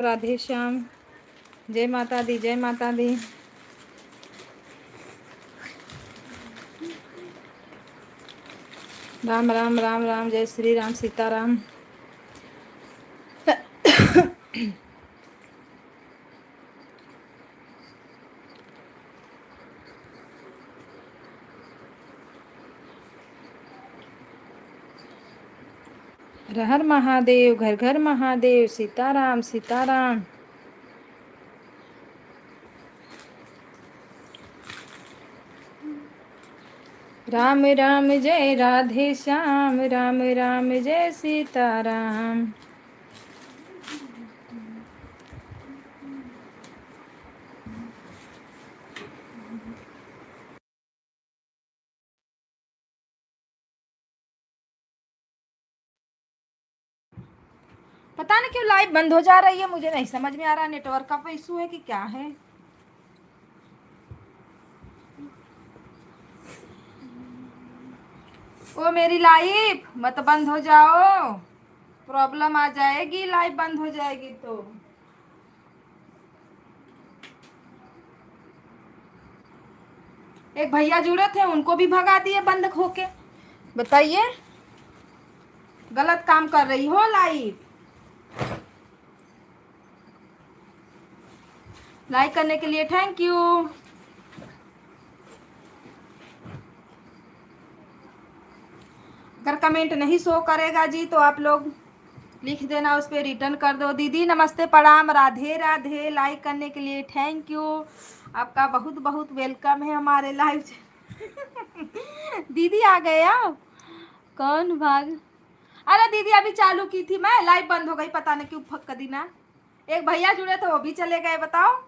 राधे श्याम। जय माता दी, जय माता दी। राम राम राम राम, जय श्री राम, सीताराम। हर हर महादेव, घर घर महादेव, सीताराम सीताराम। राम राम जय राधे श्याम, राम राम जय सीताराम। पता नहीं क्यों लाइव बंद हो जा रही है, मुझे नहीं समझ में आ रहा, नेटवर्क का कोई इशू है कि क्या है। ओ मेरी लाइव मत बंद हो जाओ, प्रॉब्लम आ जाएगी, लाइव बंद हो जाएगी तो। एक भैया जुड़े थे, उनको भी भगा दिए बंद होके। बताइए, गलत काम कर रही हो लाइव। लाइक करने के लिए थैंक यू। अगर कमेंट नहीं शो करेगा जी तो आप लोग लिख देना, उस पर रिटर्न कर दो। दीदी नमस्ते, प्रणाम, राधे राधे। लाइक करने के लिए थैंक यू, आपका बहुत बहुत वेलकम है हमारे लाइव। दीदी आ गए आप? कौन भाग? अरे दीदी अभी चालू की थी मैं, लाइव बंद हो गई, पता नहीं क्यों फक दी ना। एक भैया जुड़े थे, वो भी चले गए। बताओ।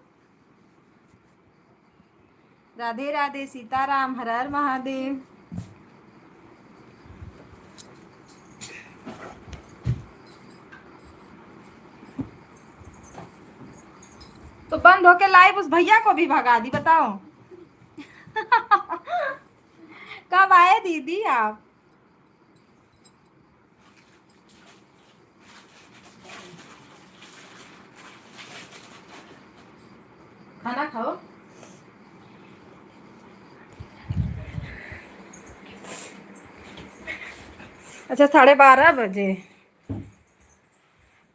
राधे राधे, सीताराम, हर हर महादेव। तो बंद होके लाइव उस भैया को भी भगा दी। बताओ। कब आए दीदी आप? खाना खाओ। अच्छा 12:30 बजे।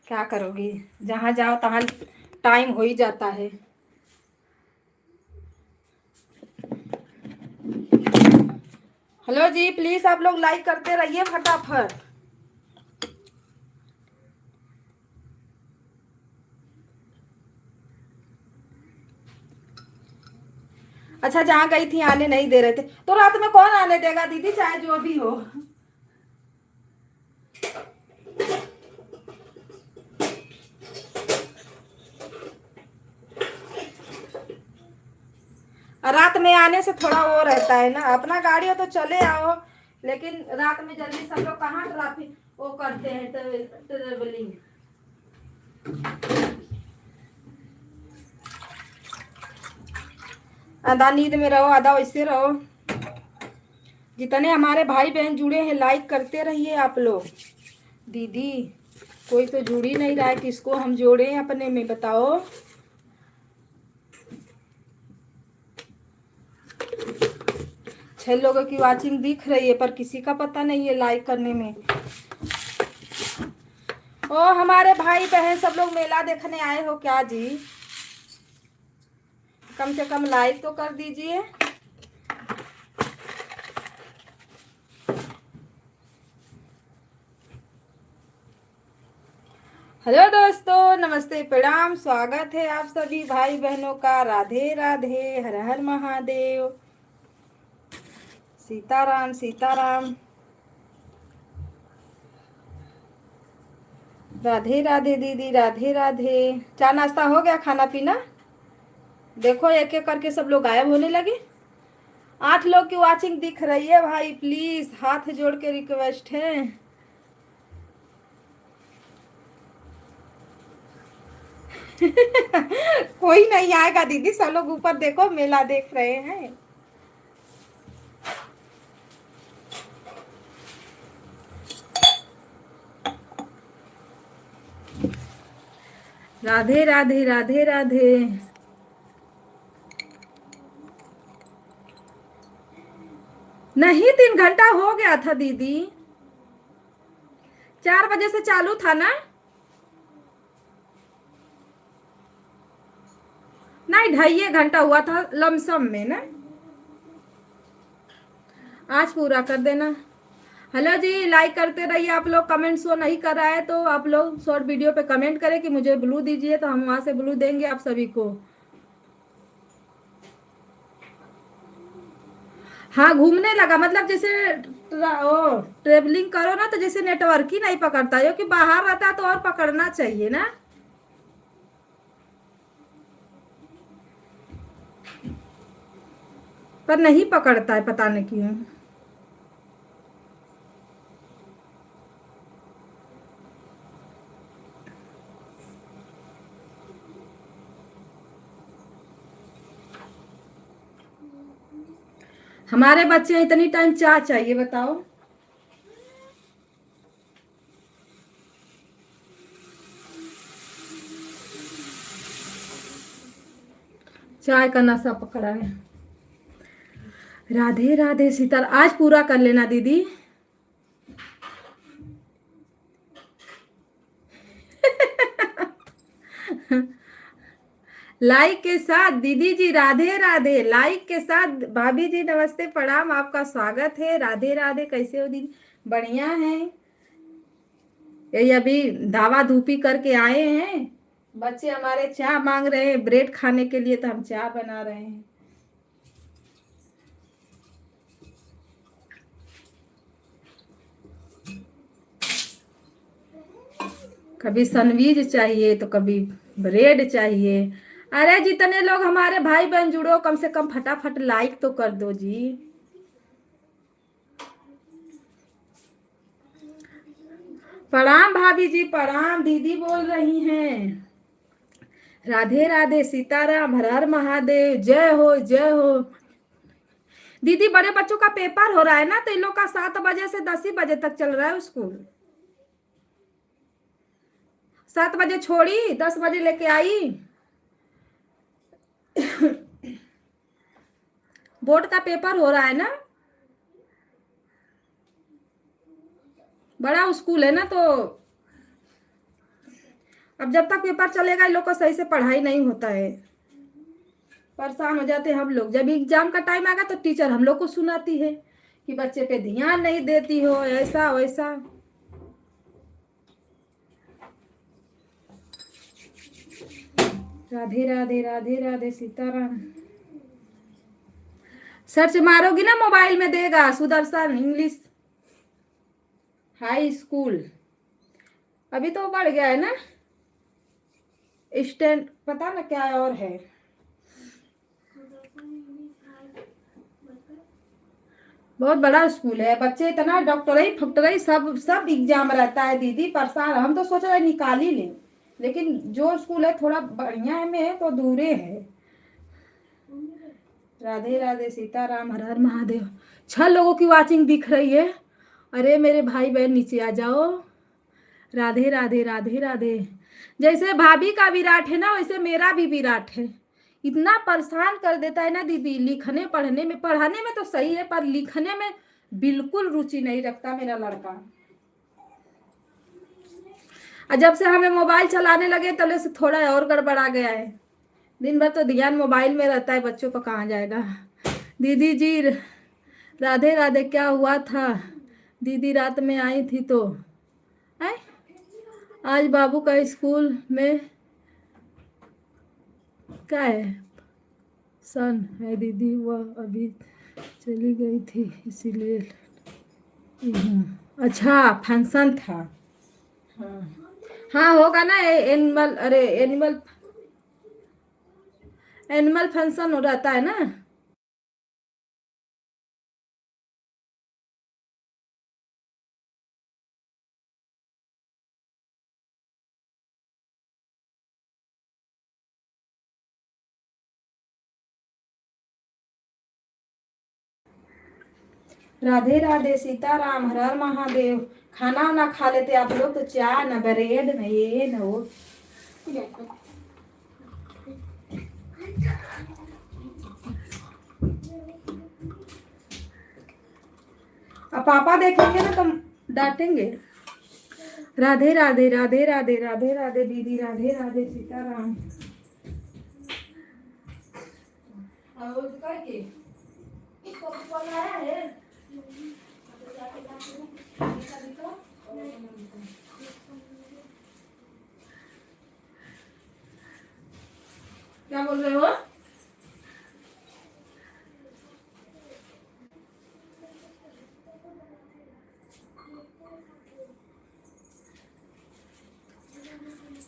क्या करोगी, जहाँ जाओ तहाँ टाइम हो ही जाता है। हेलो जी, प्लीज आप लोग लाइक करते रहिए फटाफट। अच्छा जहाँ गई थी आने नहीं दे रहे थे, तो रात में कौन आने देगा दीदी, चाहे जो भी हो। रात में आने से थोड़ा वो रहता है ना, अपना गाड़ी हो तो चले आओ, लेकिन रात में जल्दी सब लोग कहाँ ट्रैफिक वो करते हैं, ट्रेवलिंग। आधा नींद में रहो, आधा वैसे रहो। जितने हमारे भाई बहन जुड़े हैं लाइक करते रहिए आप लोग। दीदी कोई तो जुड़ ही नहीं रहा है, किसको हम जोड़े अपने में, बताओ। छह लोगों की वाचिंग दिख रही है, पर किसी का पता नहीं है लाइक करने में। ओ हमारे भाई बहन सब लोग मेला देखने आए हो क्या जी? कम से कम लाइक तो कर दीजिए। हेलो दोस्तों, नमस्ते, प्रणाम, स्वागत है आप सभी भाई बहनों का। राधे राधे, हर हर महादेव, सीताराम सीताराम। राधे राधे दीदी, राधे राधे। चाय नाश्ता हो गया, खाना पीना? देखो एक एक करके सब लोग गायब होने लगे। 8 लोग की वाचिंग दिख रही है भाई, प्लीज हाथ जोड़ के रिक्वेस्ट है। कोई नहीं आएगा दीदी, सब लोग ऊपर देखो, मेला देख रहे हैं। राधे राधे राधे राधे। नहीं, 3 घंटा हो गया था दीदी, 4 बजे से चालू था ना। नहीं, 2.5 घंटा हुआ था लमसम में ना। आज पूरा कर देना। हेलो जी, लाइक करते रहिए आप लोग। कमेंट शो नहीं कर रहा है तो आप लोग शॉर्ट वीडियो पे कमेंट करें कि मुझे ब्लू दीजिए, तो हम वहां से ब्लू देंगे आप सभी को। हाँ, घूमने लगा, मतलब जैसे ट्रेवलिंग करो ना तो जैसे नेटवर्क ही नहीं पकड़ता, क्योंकि बाहर रहता तो और पकड़ना चाहिए ना। पर नहीं पकड़ता है, पता नहीं क्यों। हमारे बच्चे इतनी टाइम चाय चाहिए, बताओ। चाय का नशा पकड़ा है। राधे राधे सीता, आज पूरा कर लेना दीदी। लाइक के साथ दीदी जी राधे राधे, लाइक के साथ भाभी जी नमस्ते प्रणाम, आपका स्वागत है। राधे राधे, कैसे हो दीदी? बढ़िया है। यही अभी दावा धूपी करके आए हैं। बच्चे हमारे चाय मांग रहे हैं ब्रेड खाने के लिए, तो हम चाय बना रहे हैं। कभी सैंडविच चाहिए तो कभी ब्रेड चाहिए। अरे जितने लोग हमारे भाई बहन जुड़ो, कम से कम फटाफट लाइक तो कर दो जी। प्रणाम भाभी जी, प्रणाम। दीदी बोल रही हैं। राधे राधे सीताराम, हर हर महादेव, जय हो जय हो। दीदी, बड़े बच्चों का पेपर हो रहा है ना, तो इन लोग का 7 बजे से 10 ही बजे तक चल रहा है स्कूल। 7 बजे छोड़ी, 10 बजे लेके आई। बोर्ड का पेपर हो रहा है ना। बड़ा स्कूल है ना, तो अब जब तक पेपर चलेगा इन लोग को सही से पढ़ाई नहीं होता है। परेशान हो जाते हैं हम लोग। जब एग्जाम का टाइम आएगा तो टीचर हम लोग को सुनाती है कि बच्चे पे ध्यान नहीं देती हो, ऐसा वैसा। राधे राधे राधे राधे सीताराम। सर्च मारोगी ना मोबाइल में देगा सुदर्शन इंग्लिश हाई स्कूल। अभी तो बढ़ गया है ना, स्टैंड पता ना क्या और है। बहुत बड़ा स्कूल है। बच्चे इतना डॉक्टरी फैक्टरी सब सब एग्जाम रहता है दीदी, परेशान। हम तो सोच रहे निकाल ही लें, लेकिन जो स्कूल है थोड़ा बढ़िया में है तो दूरे है। राधे राधे सीताराम, हर हर महादेव। 6 लोगों की वाचिंग दिख रही है। अरे मेरे भाई बहन नीचे आ जाओ। राधे राधे राधे राधे। जैसे भाभी का विराट है ना, वैसे मेरा भी विराट है। इतना परेशान कर देता है ना दीदी, लिखने पढ़ने में। पढ़ाने में तो सही है, पर लिखने में बिल्कुल रुचि नहीं रखता मेरा लड़का। और जब से हमें मोबाइल चलाने लगे तब से थोड़ा और गड़बड़ा गया है। दिन भर तो ध्यान मोबाइल में रहता है, बच्चों को कहाँ जाएगा। दीदी जी राधे राधे, क्या हुआ था? दीदी रात में आई थी तो है? आज बाबू का स्कूल में क्या है? सन है दीदी, वह अभी चली गई थी इसीलिए। अच्छा, फंक्शन था। हाँ हाँ, होगा ना एनिमल, अरे एनिमल एनिमल फंक्शन हो रहता है ना। राधे राधे सीताराम, हर हर महादेव। खाना वाना खा लेते आप लोग तो, चाय न ब्रेड न ये न वो। पापा देखेंगे ना तो डांटेंगे। राधे राधे राधे राधे राधे राधे दीदी, राधे राधे, सीताराम। क्या बोल रहे हो?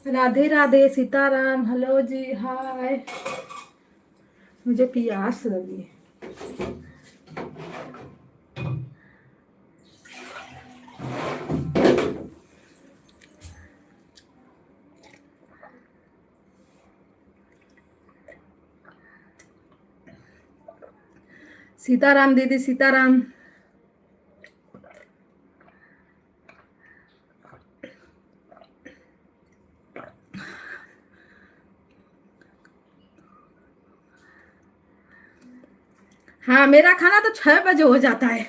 राधे राधे, सीताराम। हेलो जी, हाय। मुझे प्यास लगी। सीताराम दीदी, सीताराम। हाँ, मेरा खाना तो 6 बजे हो जाता है।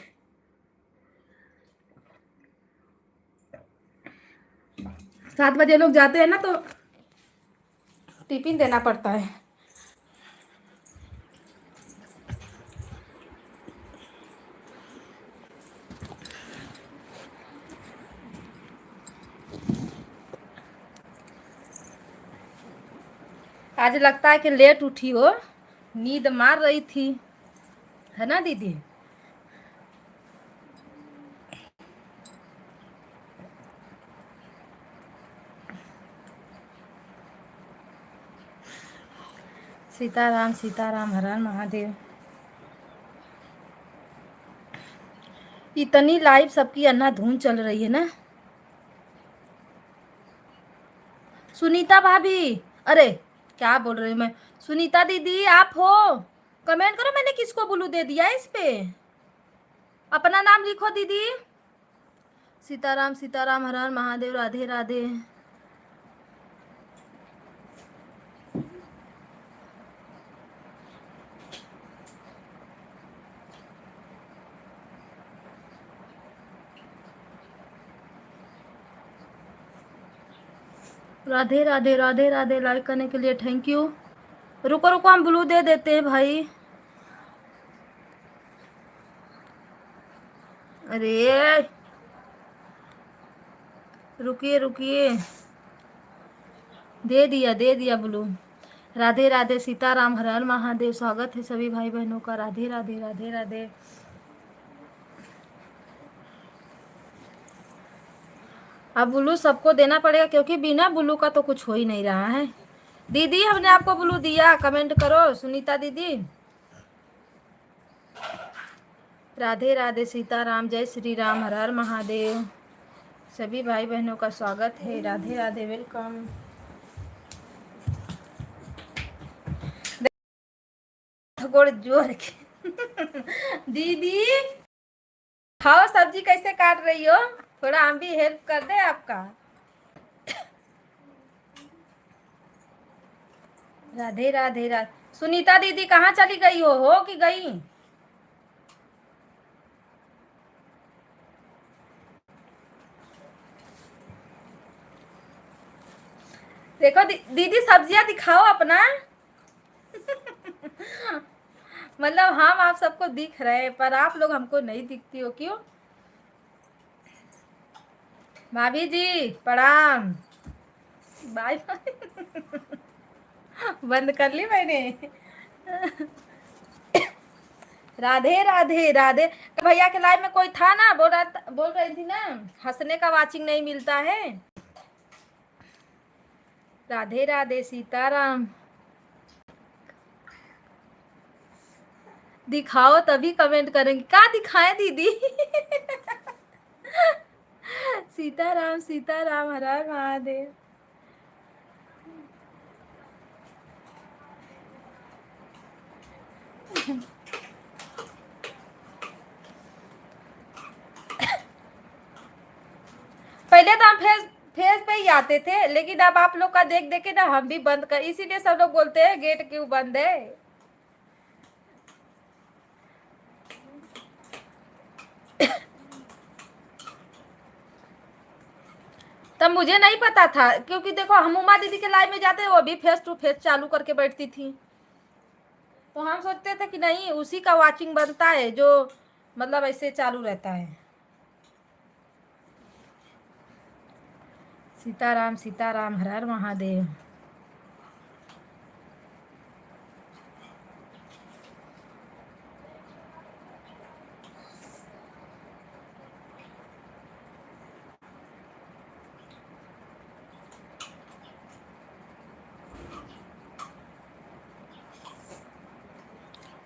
7 बजे लोग जाते हैं ना तो टिफिन देना पड़ता है। आज लगता है कि लेट उठी हो, नींद मार रही थी, है ना दीदी? सीताराम सीताराम, हर हर महादेव। इतनी लाइव सबकी अंधाधुन चल रही है ना। सुनीता भाभी, अरे क्या बोल रही हूँ मैं, सुनीता दीदी आप हो? कमेंट करो, मैंने किसको ब्लू दे दिया है इस पे? अपना नाम लिखो दीदी। सीताराम सीताराम, हर हर महादेव, राधे राधे। राधे राधे राधे राधे। लाइक करने के लिए थैंक यू। रुको रुको, हम ब्लू दे देते हैं भाई। अरे रुकिए रुकिए, दे दिया ब्लू। राधे राधे, सीताराम, हर हर महादेव। स्वागत है सभी भाई बहनों का। राधे राधे राधे राधे। अब ब्लू सबको देना पड़ेगा क्योंकि बिना ब्लू का तो कुछ हो ही नहीं रहा है। दीदी हमने आपको ब्लू दिया, कमेंट करो सुनीता दीदी। राधे राधे, सीताराम, जय श्री राम, हर हर महादेव। सभी भाई बहनों का स्वागत है। राधे राधे, वेलकम। गोड़ जोर के दीदी खाओ, सब्जी कैसे काट रही हो? थोड़ा हम भी हेल्प कर दे आपका। राधे राधे राधे। सुनीता दीदी कहाँ चली गई हो कि गई? देखो दीदी सब्जियां दिखाओ अपना मतलब हम आप सबको दिख रहे हैं पर आप लोग हमको नहीं दिखती हो, क्यों? भाभी जी प्रणाम। बाय बाय बंद कर ली मैंने। राधे राधे राधे। भैया के लाइव में कोई था ना, बोल रही थी ना हंसने का वाचिंग नहीं मिलता है। राधे राधे, सीताराम। दिखाओ तभी कमेंट करेंगे। क्या दिखाएं दीदी? सीताराम सीताराम, हर हर महादेव। पहले तो हम फेस पे ही आते थे, लेकिन अब आप लोग का देख देख के ना हम भी बंद कर, इसीलिए सब लोग बोलते हैं गेट क्यों बंद है। तब मुझे नहीं पता था, क्योंकि देखो हम उमा दीदी के लाइव में जाते वो भी फेस टू फेस चालू करके बैठती थी, तो हम सोचते थे कि नहीं उसी का वाचिंग बनता है जो मतलब ऐसे चालू रहता है। सीताराम सीताराम, हर हर महादेव।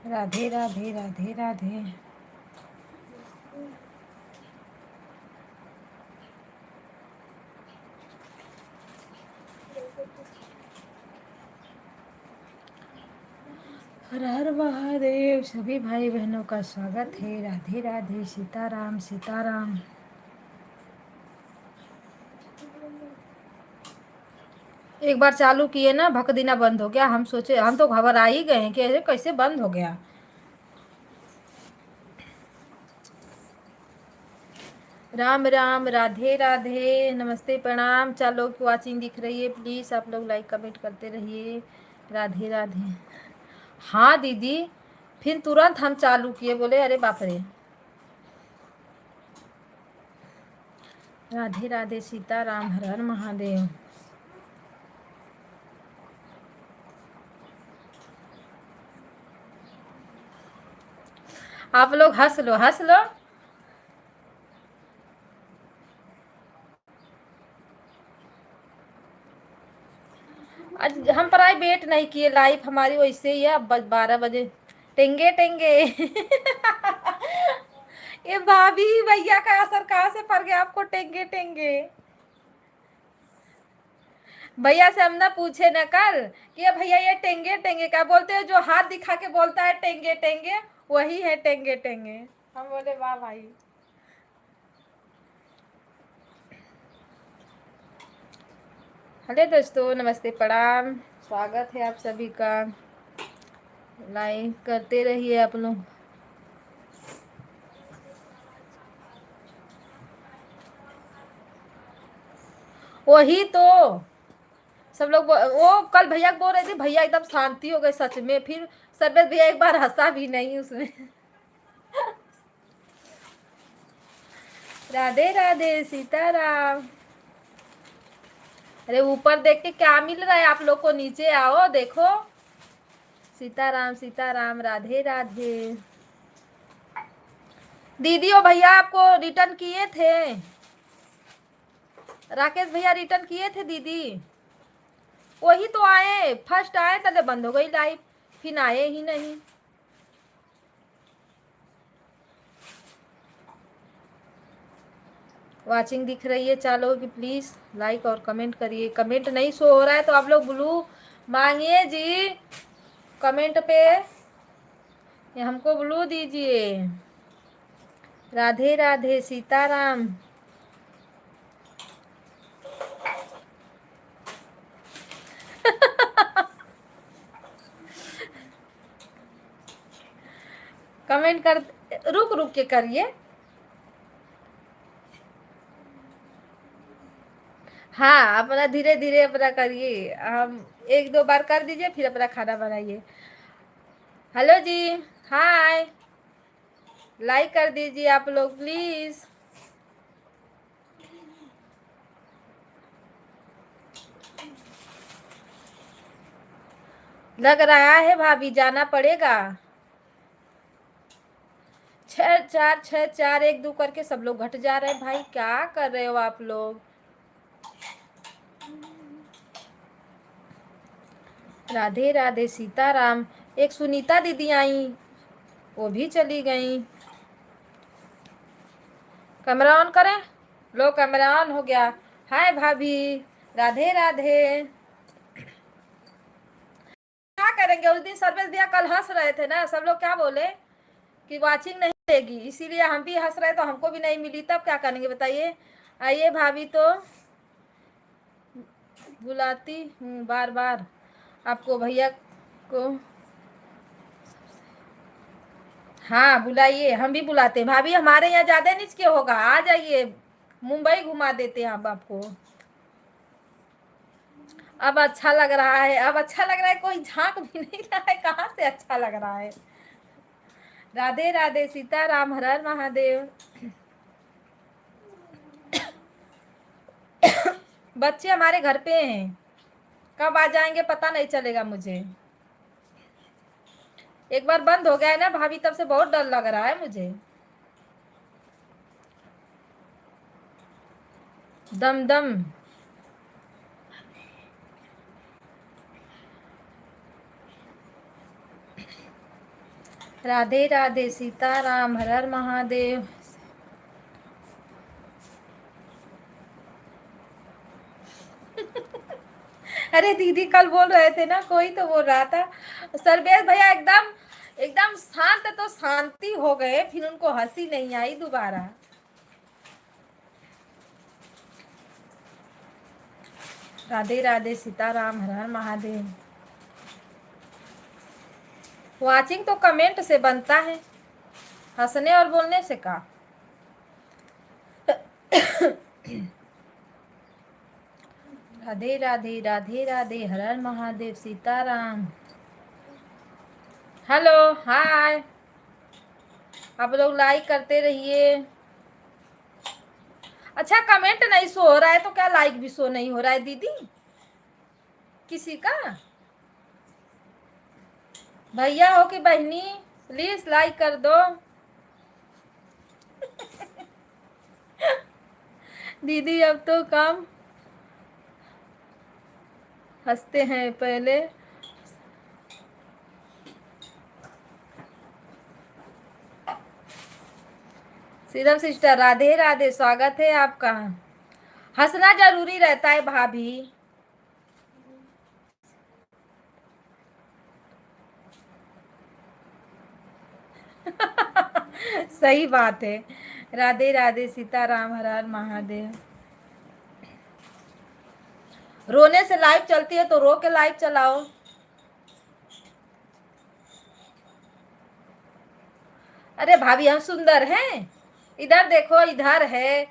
राधे राधे राधे राधे। हर हर महादेव। सभी भाई बहनों का स्वागत है। राधे राधे, सीताराम सीताराम। एक बार चालू किए ना भक देना बंद हो गया, हम सोचे, हम तो घबरा ही गए कि अरे कैसे बंद हो गया। राम राम, राधे राधे, नमस्ते प्रणाम। 4 लोग की वॉचिंग दिख रही है, प्लीज आप लोग लाइक कमेंट करते रहिए। राधे राधे। हाँ दीदी, फिर तुरंत हम चालू किए, बोले अरे बाप रे। राधे राधे, सीताराम, हर हर महादेव। आप लोग हंस लो हंस लो। आज हम प्राइवेट नहीं किए, लाइव हमारी वैसे ही है। अब 12 बजे टेंगे टेंगे। ये भाभी भैया का असर कहाँ से पड़ गया आपको, टेंगे टेंगे। भैया से हम ना पूछे न कल कि भैया ये टेंगे टेंगे क्या बोलते हैं, जो हाथ दिखा के बोलता है टेंगे टेंगे, वही है टेंगे टेंगे। हम बोले वाह भाई। हेलो दोस्तों, नमस्ते प्रणाम, स्वागत है आप सभी का। लाइक करते रहिए आप लोग। वही तो सब लोग वो कल भैया बोल रहे थे, भैया एकदम शांति हो गए सच में। फिर सरबत भैया एक बार हंसा भी नहीं उसमें। राधे राधे, सीताराम। अरे ऊपर देख के क्या मिल रहा है आप लोग को, नीचे आओ देखो। सीताराम सीताराम, राधे राधे। दीदी और भैया आपको रिटर्न किए थे, राकेश भैया रिटर्न किए थे दीदी। वही तो आए, फर्स्ट आए तले बंद हो गई लाइव, फिर आए ही नहीं। वाचिंग दिख रही है, चलो कि प्लीज लाइक और कमेंट करिए। कमेंट नहीं शो हो रहा है तो आप लोग ब्लू मांगिए जी कमेंट पे, ये हमको ब्लू दीजिए। राधे राधे, सीताराम। कमेंट कर, रुक रुक के करिए। हाँ अपना धीरे धीरे अपना करिए, हम 1-2 बार कर दीजिए फिर अपना खाना बनाइए। हेलो जी, हाय, लाइक कर दीजिए आप लोग प्लीज। लग रहा है भाभी जाना पड़ेगा। 6-4 6-4 1-2 करके सब लोग घट जा रहे हैं भाई, क्या कर रहे हो आप लोग। राधे राधे, सीताराम। एक सुनीता दीदी आई, वो भी चली गई। कैमरा ऑन करें, लो कैमरा ऑन हो गया। हाय भाभी, राधे राधे। क्या करेंगे, उस दिन सर्विस दिया, कल हंस रहे थे ना सब लोग, क्या बोले कि वाचिंग नहीं देगी, इसीलिए हम भी हंस रहे तो हमको भी नहीं मिली, तब क्या करेंगे बताइए। आइए भाभी, तो बुलाती हूँ बार बार आपको, भैया को। हाँ बुलाइए, हम भी बुलाते हैं भाभी, हमारे यहाँ ज्यादा नीच के होगा, आ जाइए, मुंबई घुमा देते हैं हम आपको। अब अच्छा लग रहा है, अब अच्छा लग रहा है, कोई झांक भी नहीं रहा है, कहाँ से अच्छा लग रहा है। राधे राधे, सीताराम, हर हर महादेव। बच्चे हमारे घर पे हैं, कब आ जाएंगे पता नहीं चलेगा मुझे। एक बार बंद हो गया है ना भाभी, तब से बहुत डर लग रहा है मुझे। दम दम। राधे राधे, सीताराम, हर हर महादेव। अरे दीदी कल बोल रहे थे ना, कोई तो बोल रहा था, सर्वेश भैया एकदम एकदम शांत, तो शांति हो गए, फिर उनको हंसी नहीं आई दोबारा। राधे राधे, सीताराम, हर हर महादेव। वाचिंग तो कमेंट से बनता है, हंसने और बोलने से का। राधे राधे, राधे राधे, हर हर महादेव, सीताराम। हेलो, हाय, आप लोग लाइक करते रहिए। अच्छा, कमेंट नहीं शो हो रहा है तो क्या लाइक भी शो नहीं हो रहा है दीदी किसी का? भैया हो कि बहनी, प्लीज लाइक कर दो। दीदी अब तो कम हंसते हैं पहले। सीरम सिस्टर, राधे राधे, स्वागत है आपका। हंसना जरूरी रहता है भाभी। सही बात है। राधे राधे, सीताराम, हर हर महादेव। रोने से लाइव चलती है तो रो के लाइव चलाओ। अरे भाभी हम सुंदर हैं, इधर देखो, इधर है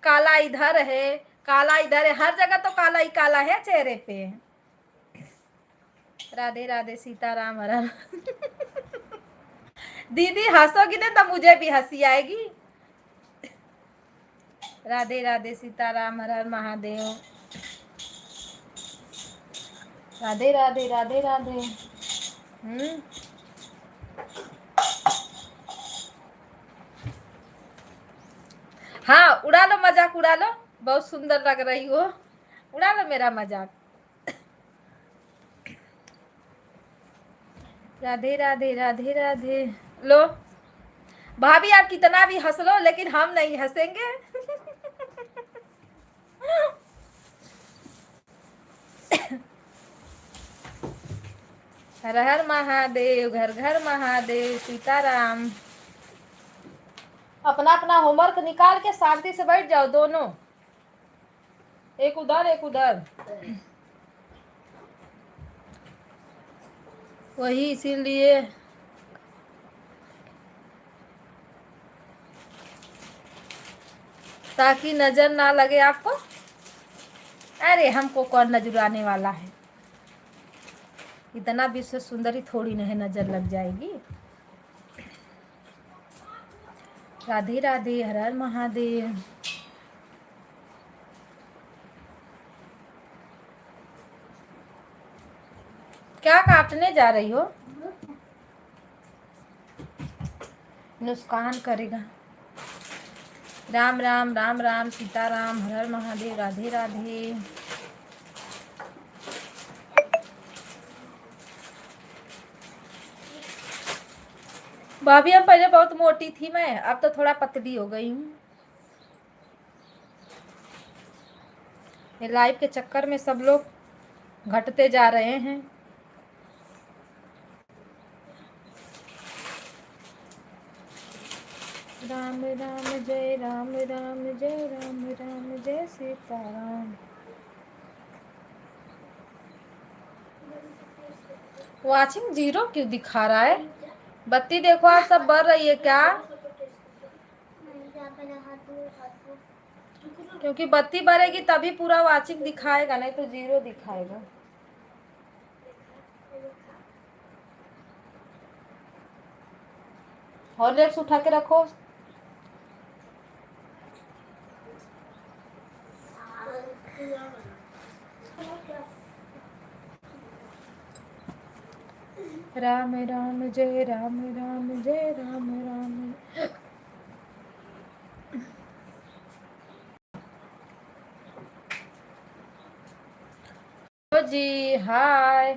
काला, इधर है काला, इधर है, हर जगह तो काला ही काला है चेहरे पे। राधे राधे, सीताराम, हर हर। दीदी हंसोगी ना तो मुझे भी हंसी आएगी। राधे राधे, सीताराम, हर हर महादेव। राधे राधे, राधे राधे। हाँ, उड़ा लो मजाक, उड़ा लो, बहुत सुंदर लग रही हो, उड़ा लो मेरा मजाक। राधे राधे, राधे राधे। लो भाभी, आप कितना भी हंस लो लेकिन हम नहीं हंसेंगे। हर हर महादेव, घर घर महादेव, सीताराम। अपना अपना होमवर्क निकाल के शांति से बैठ जाओ दोनों, एक उधर एक उधर। वही इसीलिए ताकि नजर ना लगे आपको। अरे हमको कौन नजर आने वाला है, इतना विश्व सुंदरी थोड़ी नहीं नजर लग जाएगी। राधे राधे, हर हर महादेव। क्या काटने जा रही हो? नुकसान करेगा। राम राम, राम राम, सीताराम, हर हर महादेव, राधे राधे। भाभी हम पहले बहुत मोटी थी मैं, अब तो थोड़ा पतली हो गई हूँ। ये लाइफ के चक्कर में सब लोग घटते जा रहे हैं। राम राम जय राम, राम जय राम, राम जय सीताराम। वाचिंग जीरो क्यों दिखा रहा है? बत्ती देखो आप सब बढ़ रही है क्या? क्योंकि बत्ती बढ़ेगी तभी पूरा वाचिंग दिखाएगा, नहीं तो जीरो दिखाएगा। हॉर्लिक्स उठा के रखो। राम राम जय राम, राम जय राम, राम। जी हाय।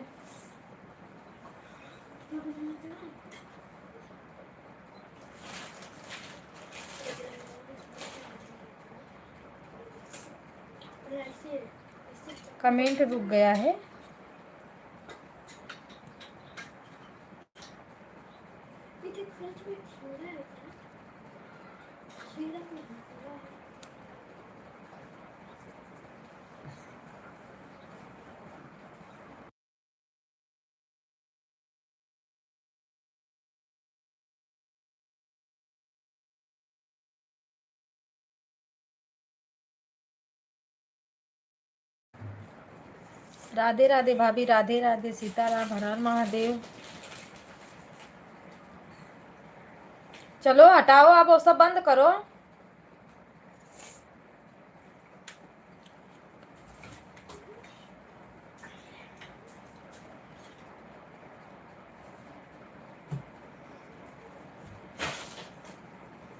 कमेंट रुक गया है। राधे राधे भाभी, राधे राधे, सीताराम, हर हर महादेव। चलो हटाओ, आप वो सब बंद करो।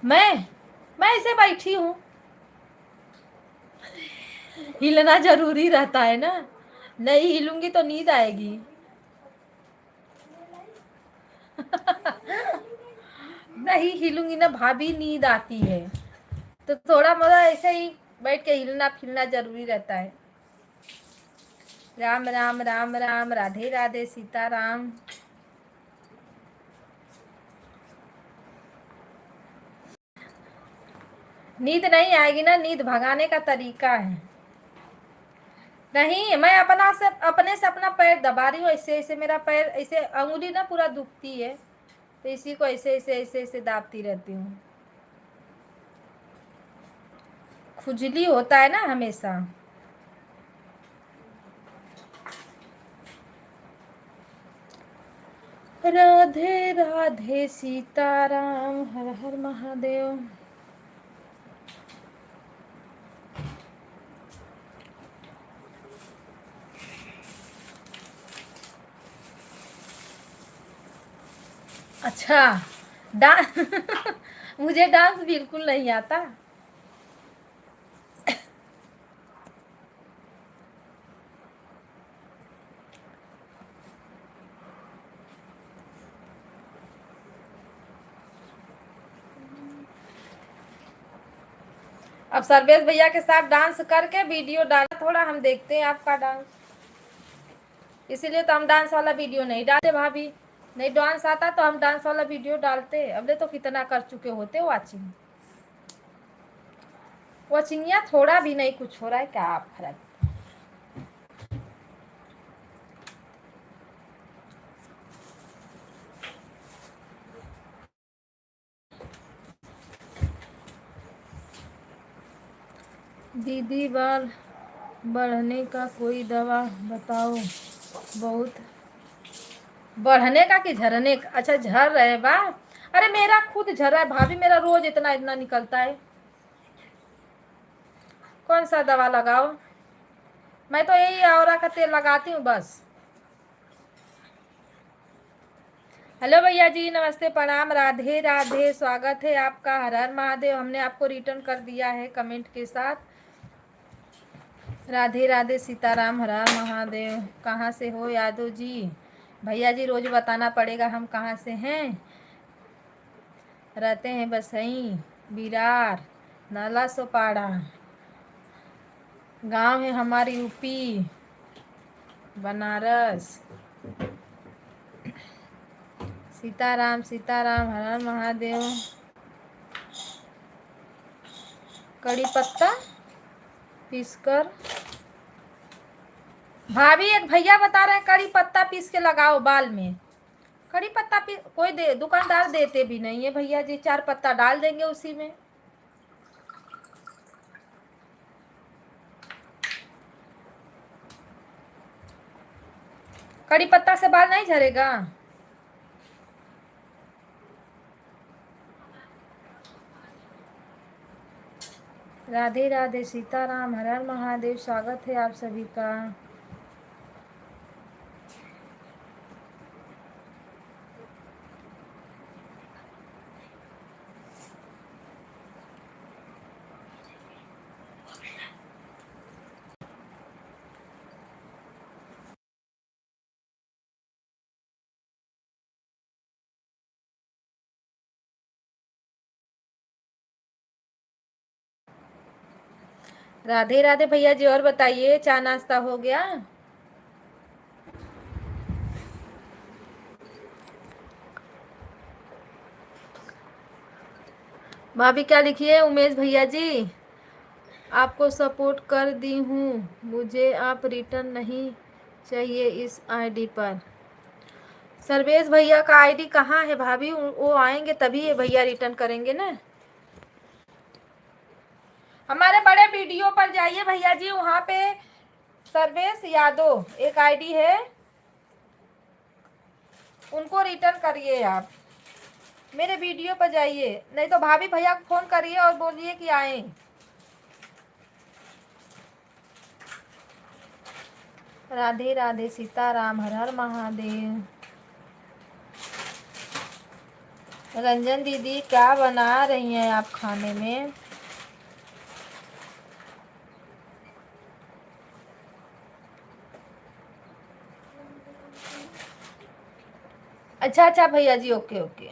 मैं ऐसे बैठी हूँ। हिलना जरूरी रहता है ना, नहीं हिलूंगी तो नींद आएगी। नहीं हिलूंगी ना भाभी, नींद आती है। तो थोड़ा मतलब ऐसे ही बैठ के हिलना फिरना जरूरी रहता है। राम राम राम राम, राधे राधे, सीताराम। नींद नहीं आएगी ना, नींद भगाने का तरीका है। नहीं, मैं अपने से अपना पैर दबा रही हूँ, ऐसे ऐसे मेरा पैर ऐसे अंगुली ना पूरा दुखती है, तो इसी को ऐसे ऐसे ऐसे ऐसे दाबती रहती हूँ। खुजली होता है ना हमेशा। राधे राधे, सीताराम, हर हर महादेव। अच्छा, डांस मुझे डांस बिल्कुल नहीं आता। अब सर्वेश भैया के साथ डांस करके वीडियो डाला, थोड़ा हम देखते हैं आपका डांस, इसीलिए तो हम डांस वाला वीडियो नहीं डालते भाभी। नहीं डांस आता तो हम डांस वाला वीडियो डालते। अबले तो कितना कर चुके होते वाचिंग। वाचिंगिया थोड़ा भी नहीं कुछ हो रहा है, क्या आप फर्क। दीदी बाल बढ़ने का कोई दवा बताओ। बहुत बढ़ने का कि झरने का? अच्छा झर रहे बा। अरे मेरा खुद झर रहा है भाभी, मेरा रोज इतना इतना निकलता है। कौन सा दवा लगाओ? मैं तो यही आवरा का तेल लगाती हूँ बस। हेलो भैया जी, नमस्ते, प्रणाम, राधे राधे, स्वागत है आपका, हर हर महादेव। हमने आपको रिटर्न कर दिया है कमेंट के साथ। राधे राधे, सीताराम, हर हर महादेव। कहाँ से हो यादव जी? भैया जी रोज बताना पड़ेगा हम कहाँ से हैं। रहते हैं बसई, बिरार, नाला सोपाड़ा। गांव है हमारी यूपी, बनारस। सीताराम सीताराम, हर हर महादेव। कड़ी पत्ता पीसकर, भाभी एक भैया बता रहे हैं कड़ी पत्ता पीस के लगाओ बाल में। कड़ी पत्ता पीस कोई दुकानदार देते भी नहीं है भैया जी, 4 पत्ता डाल देंगे उसी में। कड़ी पत्ता से बाल नहीं झड़ेगा? राधे राधे, सीताराम, हर हर महादेव। स्वागत है आप सभी का। राधे राधे भैया जी, और बताइए, चाय नाश्ता हो गया? भाभी क्या लिखी है? उमेश भैया जी, आपको सपोर्ट कर दी हूँ, मुझे आप रिटर्न नहीं चाहिए इस आईडी पर। सर्वेश भैया का आईडी कहाँ है भाभी? वो आएंगे तभी ये भैया रिटर्न करेंगे ना। हमारे बड़े वीडियो पर जाइए भैया जी, वहाँ पे सर्वेश यादव एक आईडी है, उनको रिटर्न करिए आप। मेरे वीडियो पर जाइए, नहीं तो भाभी भैया को फोन करिए और बोलिए कि आए। राधे राधे, सीताराम, हर हर महादेव। रंजन दीदी क्या बना रही हैं आप खाने में? अच्छा अच्छा भैया जी, ओके ओके।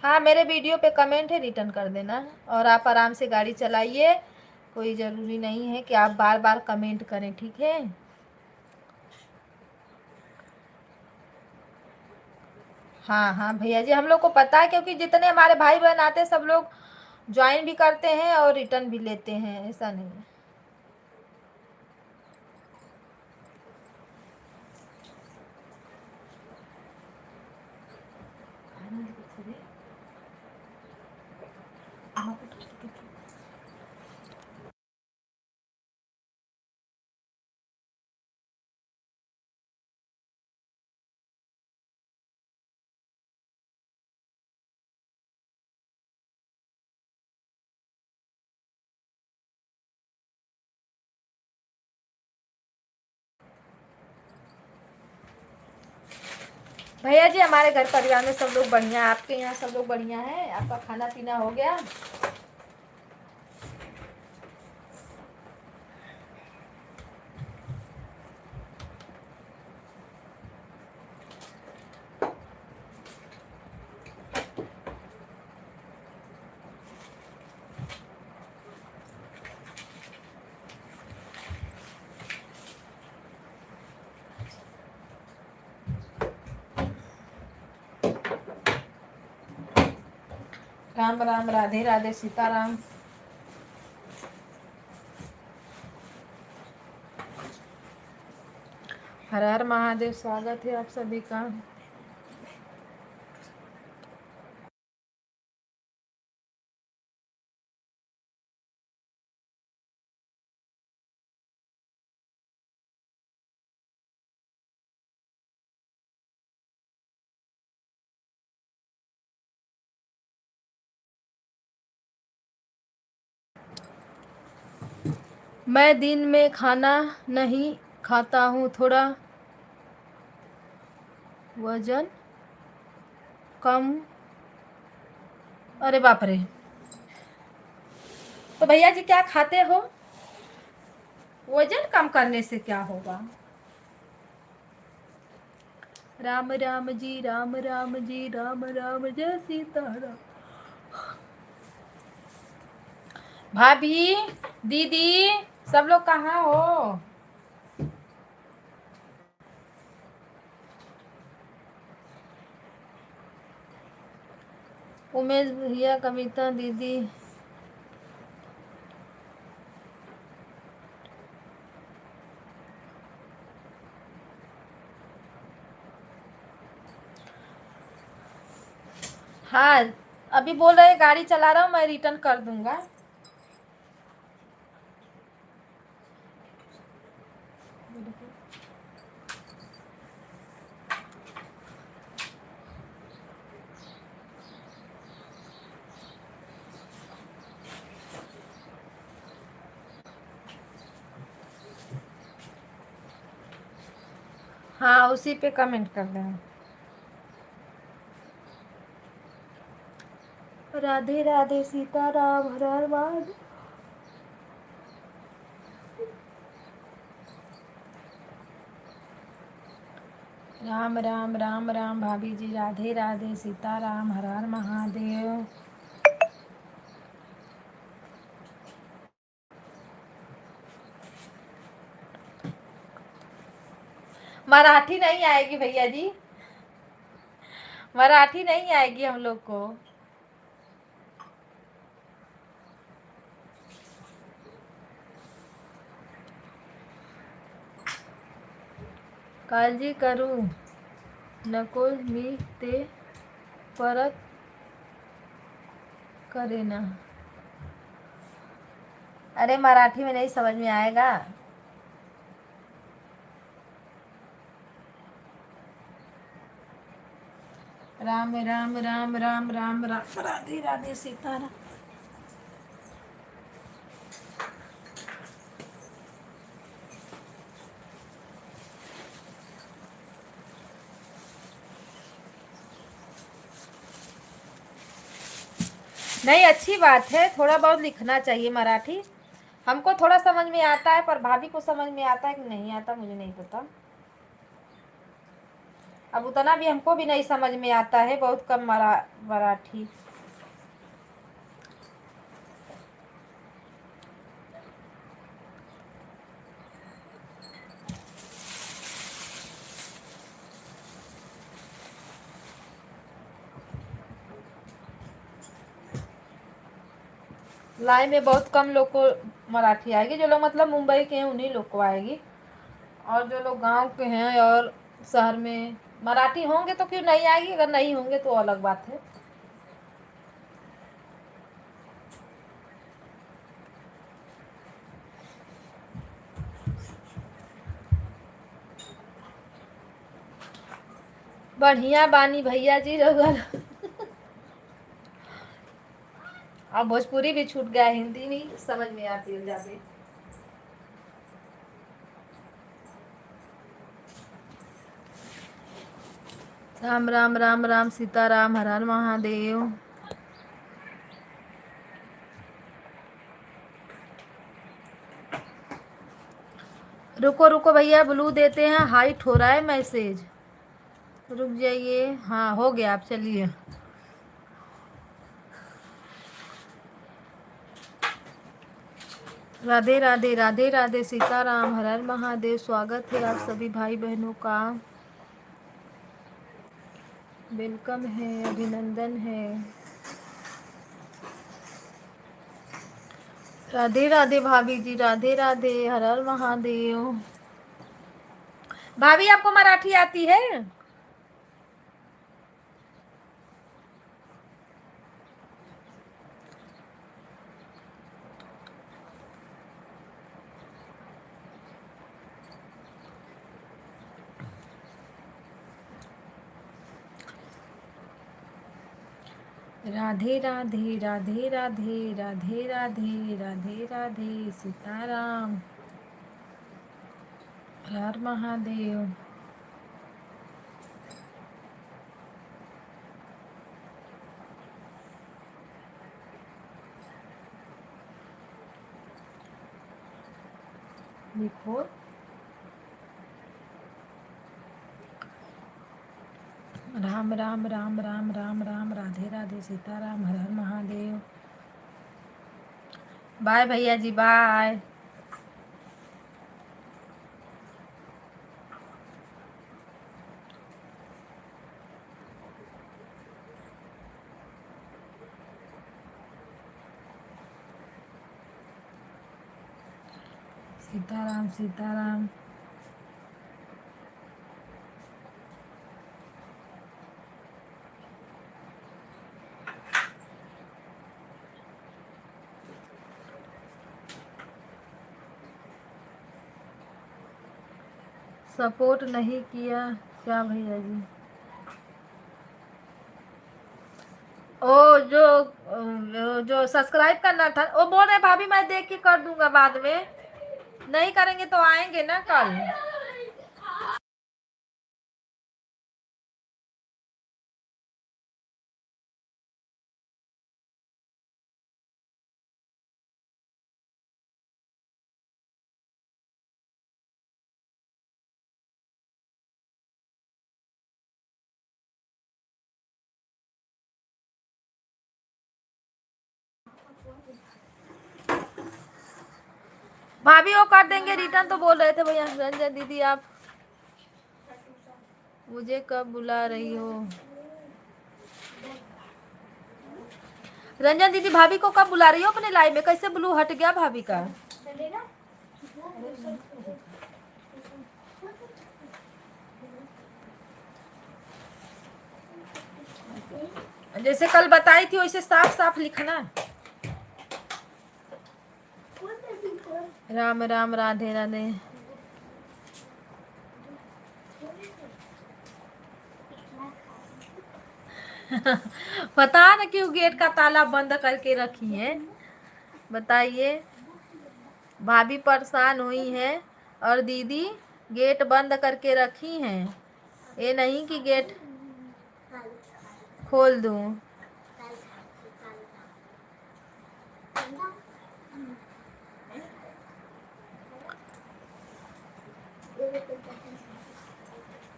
हाँ, मेरे वीडियो पे कमेंट है, रिटर्न कर देना। और आप आराम से गाड़ी चलाइए, कोई ज़रूरी नहीं है कि आप बार बार कमेंट करें, ठीक है? हाँ हाँ भैया जी, हम लोग को पता है, क्योंकि जितने हमारे भाई बहन आते हैं सब लोग ज्वाइन भी करते हैं और रिटर्न भी लेते हैं, ऐसा नहीं है। भैया जी, हमारे घर परिवार में सब लोग बढ़िया है। आपके यहाँ सब लोग बढ़िया है? आपका खाना पीना हो गया? राम राम, राधे राधे, सीताराम। हर हर महादेव। स्वागत है आप सभी का। मैं दिन में खाना नहीं खाता हूँ, थोड़ा वजन कम। अरे बाप रे, तो भैया जी क्या खाते हो? वजन कम करने से क्या होगा? राम राम जी, राम राम जी, राम राम, जय सीताराम। भाभी, दीदी, सब लोग कहाँ हो? उमेश भैया, कविता दीदी। हाँ, अभी बोल रहे गाड़ी चला रहा हूँ, मैं रिटर्न कर दूंगा। हाँ उसी पे कमेंट कर देना। राधे राधे सीताराम हर हर महादेव। राम राम राम राम भाभी जी, राधे राधे सीताराम हर हर महादेव। मराठी नहीं आएगी भैया जी, मराठी नहीं आएगी हम लोग को। काळजी करू नको मी ते परत करेना। अरे मराठी में नहीं समझ में आएगा। राम राम राम राम राम राम राधे राधे सीताराम। नहीं अच्छी बात है, थोड़ा बहुत लिखना चाहिए मराठी। हमको थोड़ा समझ में आता है, पर भाभी को समझ में आता है कि नहीं आता मुझे नहीं पता। अब उतना भी हमको भी नहीं समझ में आता है, बहुत कम मराठी। लाइन में बहुत कम लोग को मराठी आएगी, जो लोग मतलब मुंबई के हैं उन्हीं लोग को आएगी, और जो लोग गांव के हैं और शहर में मराठी होंगे तो क्यों नहीं आएगी, अगर नहीं होंगे तो अलग बात है। बढ़िया बानी भैया जी रघुवर। अब भोजपुरी भी छूट गया, हिंदी नहीं समझ में आती है ज्यादा। राम राम राम राम सीताराम हर हर महादेव। रुको रुको भैया, ब्लू देते हैं, हाइट हो रहा है मैसेज, रुक जाइए। हाँ हो गया, आप चलिए। राधे राधे राधे राधे सीताराम हर हर महादेव। स्वागत है आप सभी भाई बहनों का, वेलकम है, अभिनंदन है। राधे राधे भाभी जी, राधे राधे हर हर महादेव। भाभी आपको मराठी आती है? राधे राधे राधे राधे राधे राधे राधे राधे सीताराम हर हर महादेव। लिखो राम राम राम राम राम राम राधे राधे सीताराम हर हर महादेव। बाय भैया जी, बाय। सीताराम सीताराम। सपोर्ट नहीं किया क्या भैया जी? ओ जो सब्सक्राइब करना था, वो बोल रहे भाभी मैं देख के कर दूंगा बाद में। नहीं करेंगे तो आएंगे ना कल। भाभी वो कर देंगे रिटर्न, तो बोल रहे थे भैया। रंजन दीदी आप मुझे कब बुला रही हो? रंजन दीदी भाभी को कब बुला रही हो अपने लाइव में? कैसे ब्लू हट गया भाभी का? जैसे कल बताई थी वैसे साफ साफ लिखना। राम राम, राधे राधे। पता न क्यों गेट का ताला बंद करके रखी है, बताइए। भाभी परेशान हुई है और दीदी गेट बंद करके रखी हैं। ये नहीं कि गेट खोल दूं।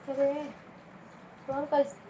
अरे कौन कैसे?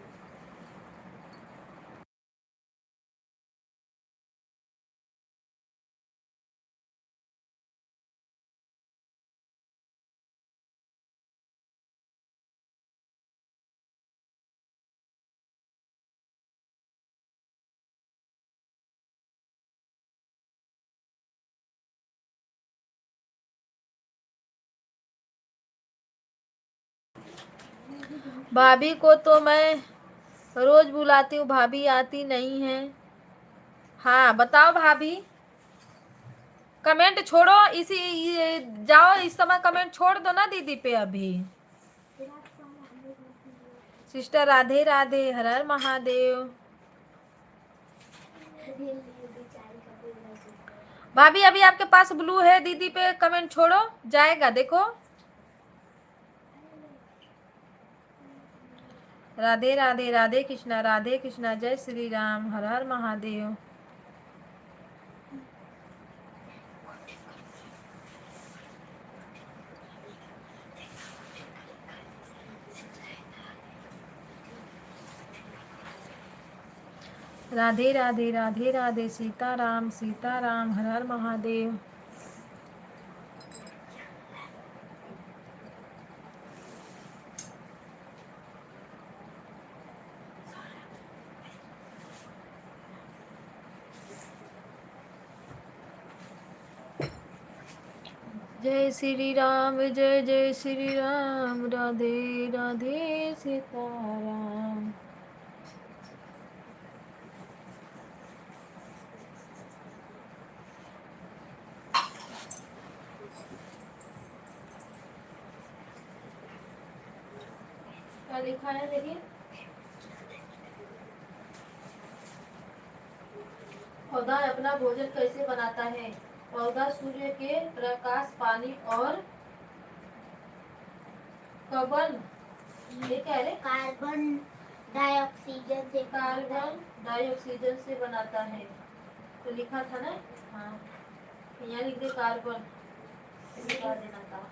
भाभी को तो मैं रोज बुलाती हूँ, भाभी आती नहीं है। हाँ बताओ भाभी। कमेंट छोड़ो, जाओ इस समय कमेंट छोड़ दो ना दीदी पे अभी। सिस्टर राधे राधे, हर हर महादेव। भाभी अभी आपके पास ब्लू है, दीदी पे कमेंट छोड़ो, जाएगा देखो। राधे राधे, राधे कृष्णा, राधे कृष्णा, जय श्री राम, हर हर महादेव। राधे राधे, राधे राधे, सीताराम सीताराम, हर हर महादेव। जय श्री राम, जय जय श्री राम, राधे राधे सीताराम। क्या लिखा है देखिए? पौधा अपना भोजन कैसे बनाता है? पौधा सूर्य के प्रकाश, पानी और कार्बन, ये क्या है? कार्बन डाइऑक्सीजन से बनाता है। तो लिखा था ना? हाँ, यहाँ लिख दे कार्बन, लिखा देना था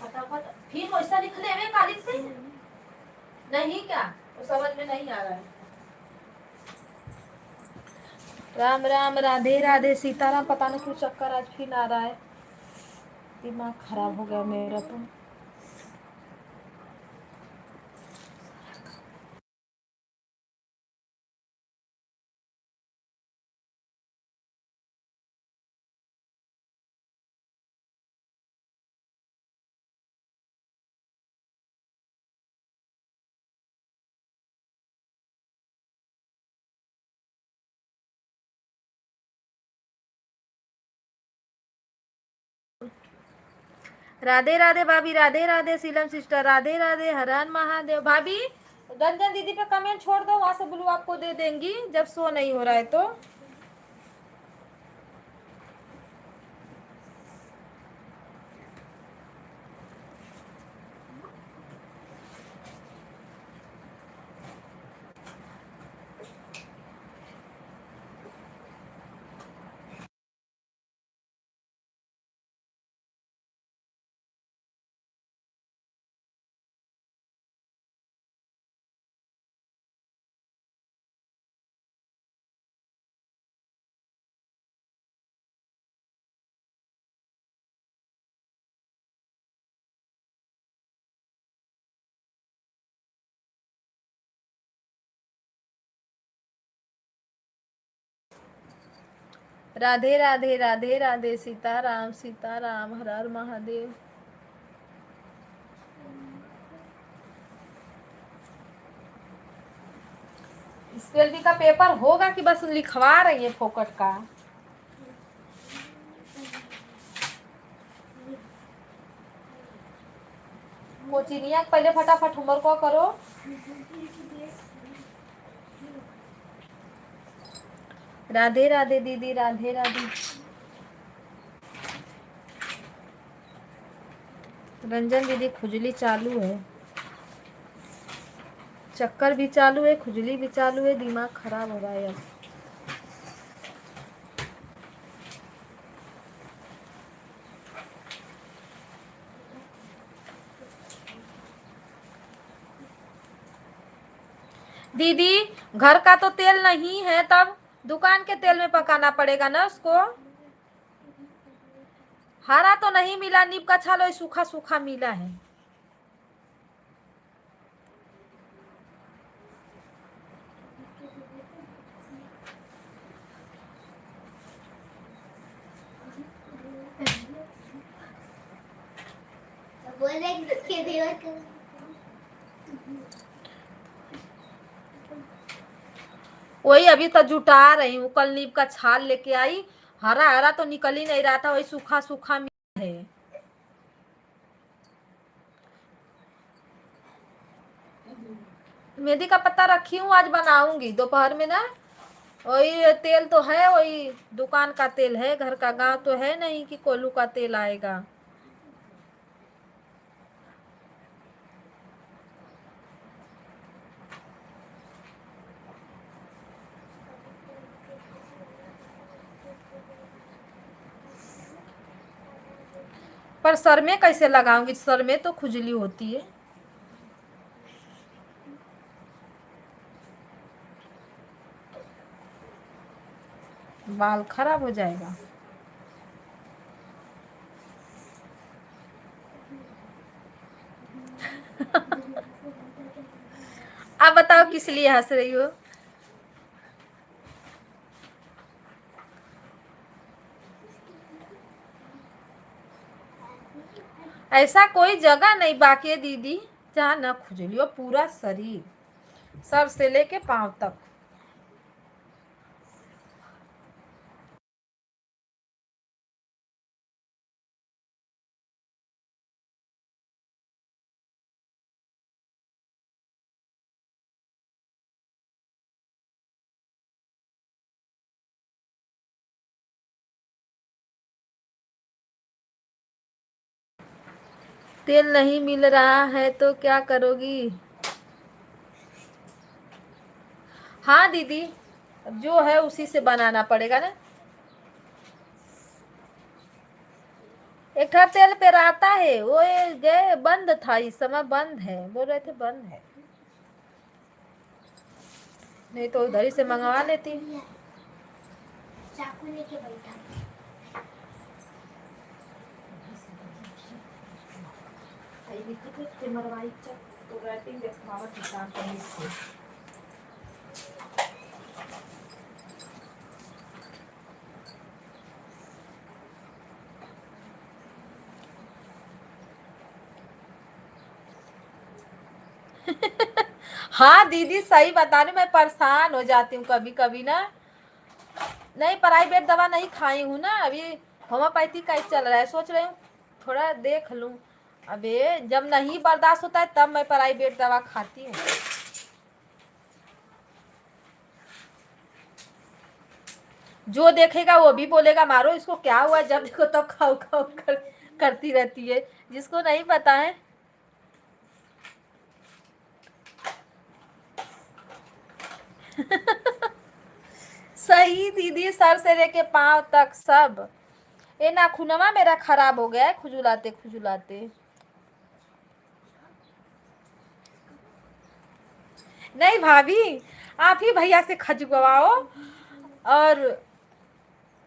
फटाफट। फिर वैसा लिख ले काली से, नहीं क्या तो समझ में नहीं आ रहा है। राम राम, राधे राधे, सीताराम। पता नहीं क्यों चक्कर आज फिर आ रहा है, दिमाग खराब हो गया मेरा तो। राधे राधे भाभी, राधे राधे सीलम सिस्टर, राधे राधे, हर हर महादेव। भाभी रंजन दीदी पे कमेंट छोड़ दो, वहां से ब्लू आपको दे देंगी जब शो नहीं हो रहा है तो। राधे राधे राधे राधे, सीताराम सीताराम, हर हर महादेव। स्पेलिंग का पेपर होगा कि बस लिखवा रही है फोकट का? कोचिनिया पहले फटाफट होमवर्क को करो। राधे राधे दीदी, राधे राधे। रंजन दीदी खुजली चालू है, चक्कर भी चालू है, खुजली भी चालू है, दिमाग खराब हो रहा है अब। दीदी घर का तो तेल नहीं है, तब दुकान के तेल में पकाना पड़ेगा ना उसको। हरा तो नहीं मिला, नीम का छाल सूखा सूखा मिला है। वही अभी तो जुटा रही हूँ, कल नीम का छाल लेके आई, हरा हरा तो निकल ही नहीं रहा था, वही सूखा सूखा मिला है। मेहंदी का पत्ता रखी हूँ, आज बनाऊंगी दोपहर में ना। वही तेल तो है, वही दुकान का तेल है, घर का गांव तो है नहीं कि कोल्हू का तेल आएगा। पर सर में कैसे लगाऊंगी, सर में तो खुजली होती है। बाल खराब हो जाएगा। आप बताओ किस लिए हंस रही हो? ऐसा कोई जगह नहीं बाकी है दीदी जहाँ न खुजली हो, पूरा शरीर, सर से लेके पांव तक। तेल नहीं मिल रहा है तो क्या करोगी? हाँ दीदी, जो है उसी से बनाना पड़ेगा ना। एक तेल पे रहता है, वो गए बंद था, इस समय बंद है, बोल रहे थे बंद है, नहीं तो उधर ही से मंगवा लेती। चाकू लेके बैठा हाँ दीदी सही बता रही, मैं परेशान हो जाती हूँ कभी कभी ना। नहीं प्राइवेट दवा नहीं खाई हूँ ना, अभी होम्योपैथी का ही चल रहा है, सोच रही हूँ थोड़ा देख लूँ। अबे जब नहीं बर्दाश्त होता है तब मैं प्राइवेट दवा खाती हूँ। जो देखेगा वो भी बोलेगा मारो इसको, क्या हुआ, जब देखो तब खाओ खाओ करती रहती है, जिसको नहीं पता है। सही दीदी, सर से लेके पांव तक सब। ये नाखूनवा मेरा खराब हो गया है खुजलाते खुजलाते। नहीं भाभी, आप ही भैया से खजुवाओ और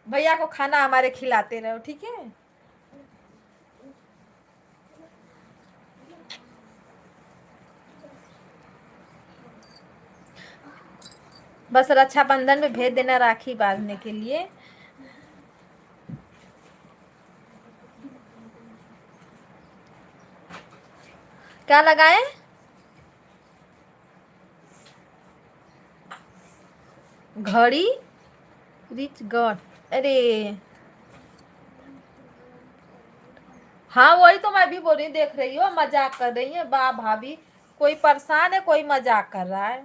भैया को खाना हमारे खिलाते रहो, ठीक है? बस रक्षाबंधन में भेज देना राखी बांधने के लिए। क्या लगाए? घड़ी रिच गॉड। अरे हाँ वही तो मैं भी बोल रही, देख रही हो मजाक कर रही है बा भाभी, कोई परेशान है कोई मजाक कर रहा है।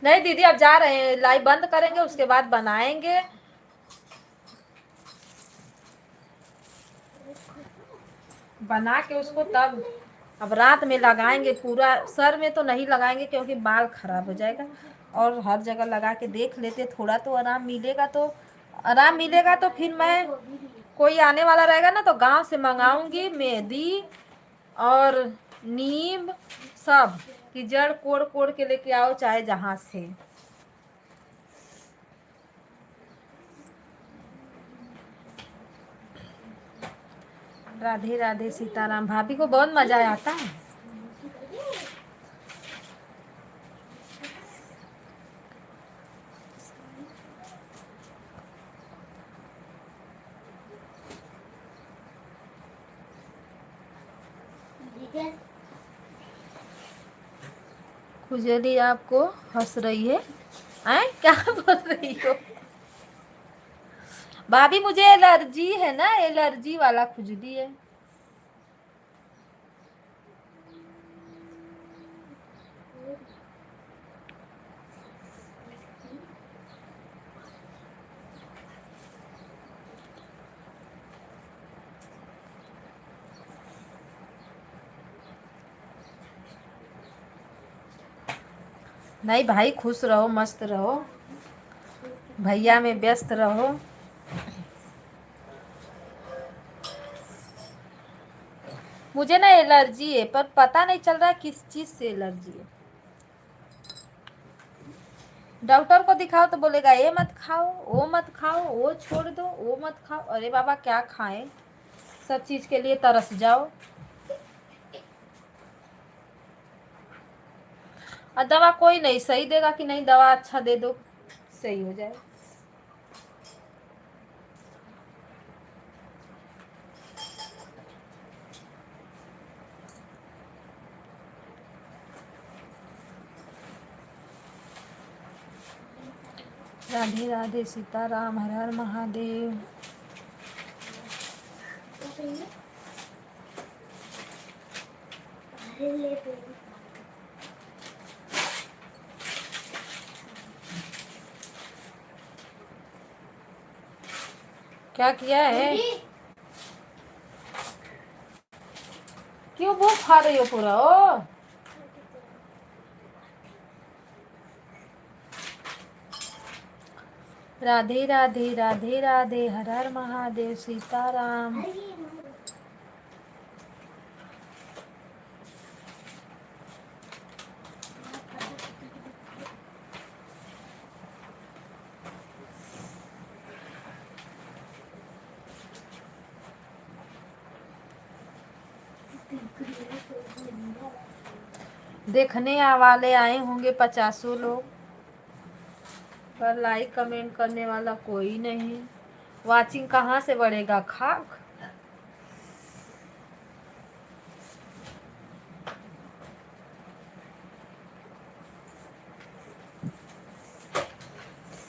नहीं दीदी अब जा रहे हैं, लाइव बंद करेंगे उसके बाद बनाएंगे। बना के उसको तब अब रात में लगाएंगे, पूरा सर में तो नहीं लगाएंगे क्योंकि बाल खराब हो जाएगा, और हर जगह लगा के देख लेते, थोड़ा तो आराम मिलेगा, तो आराम मिलेगा तो फिर मैं कोई आने वाला रहेगा ना तो गांव से मंगाऊंगी मेहंदी और नीम सब की जड़ कोड़ कोड़ के लेके आओ चाहे जहां से। राधे राधे सीताराम। भाभी को बहुत मजा आता है। खुजली आपको हंस रही है? आए क्या बोल रही हो? भाभी मुझे एलर्जी है ना, एलर्जी वाला खुजली है। नहीं भाई खुश रहो मस्त रहो, भैया में व्यस्त रहो। मुझे ना एलर्जी है पर पता नहीं चल रहा किस चीज से एलर्जी है। डॉक्टर को दिखाओ तो बोलेगा ये मत खाओ वो मत खाओ वो छोड़ दो वो मत खाओ, अरे बाबा क्या खाएं, सब चीज के लिए तरस जाओ। और दवा कोई नहीं सही देगा कि नहीं, दवा अच्छा दे दो सही हो जाए। राधे राधे सीताराम, हर हर महादेव। क्या किया है? क्यों वो खा रही हो पूरा? ओ राधे राधे राधे राधे, हर हर महादेव सीताराम। देखने वाले आए होंगे 50 लोग, पर लाइक कमेंट करने वाला कोई नहीं। वाचिंग कहाँ से बढ़ेगा? खाक।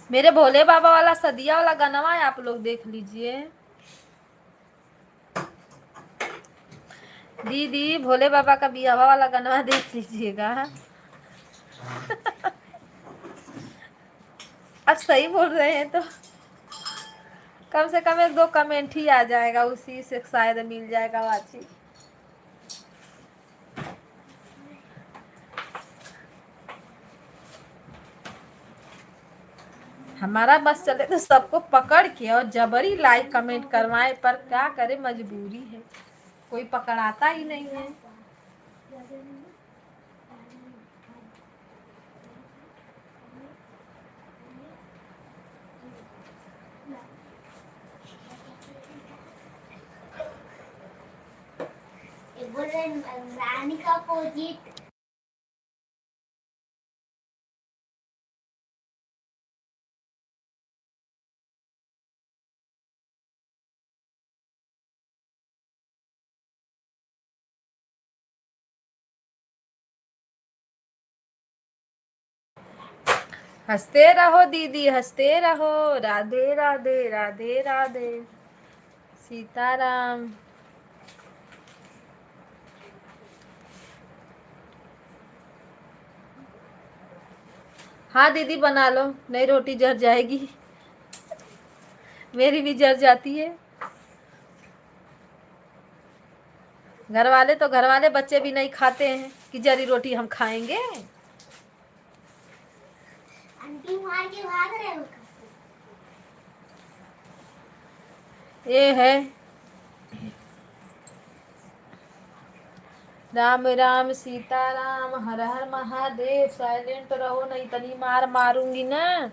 मेरे भोले बाबा वाला सदिया वाला गाना है, आप लोग देख लीजिए। दीदी भोले बाबा का बियावा वाला गाना देख लीजिएगा। अब सही बोल रहे हैं तो कम से कम 1-2 कमेंट ही आ जाएगा, उसी से शायद मिल जाएगा वाची। हमारा बस चले तो सबको पकड़ के और जबरी लाइक कमेंट करवाए, पर क्या करे मजबूरी है, कोई पकड़ाता ही नहीं है। रानी का अपोजिट हंसते रहो दीदी, हंसते रहो। राधे राधे, राधे राधे, सीताराम। हाँ दीदी बना लो, नई रोटी जर जाएगी। मेरी भी जर जाती है। घर वाले बच्चे भी नहीं खाते हैं कि जरी रोटी हम खाएंगे। आंटी मार के भाग रहे हो। ये है राम राम सीता राम, हर हर महादेव। साइलेंट रहो नहीं तनी मार मारूंगी ना।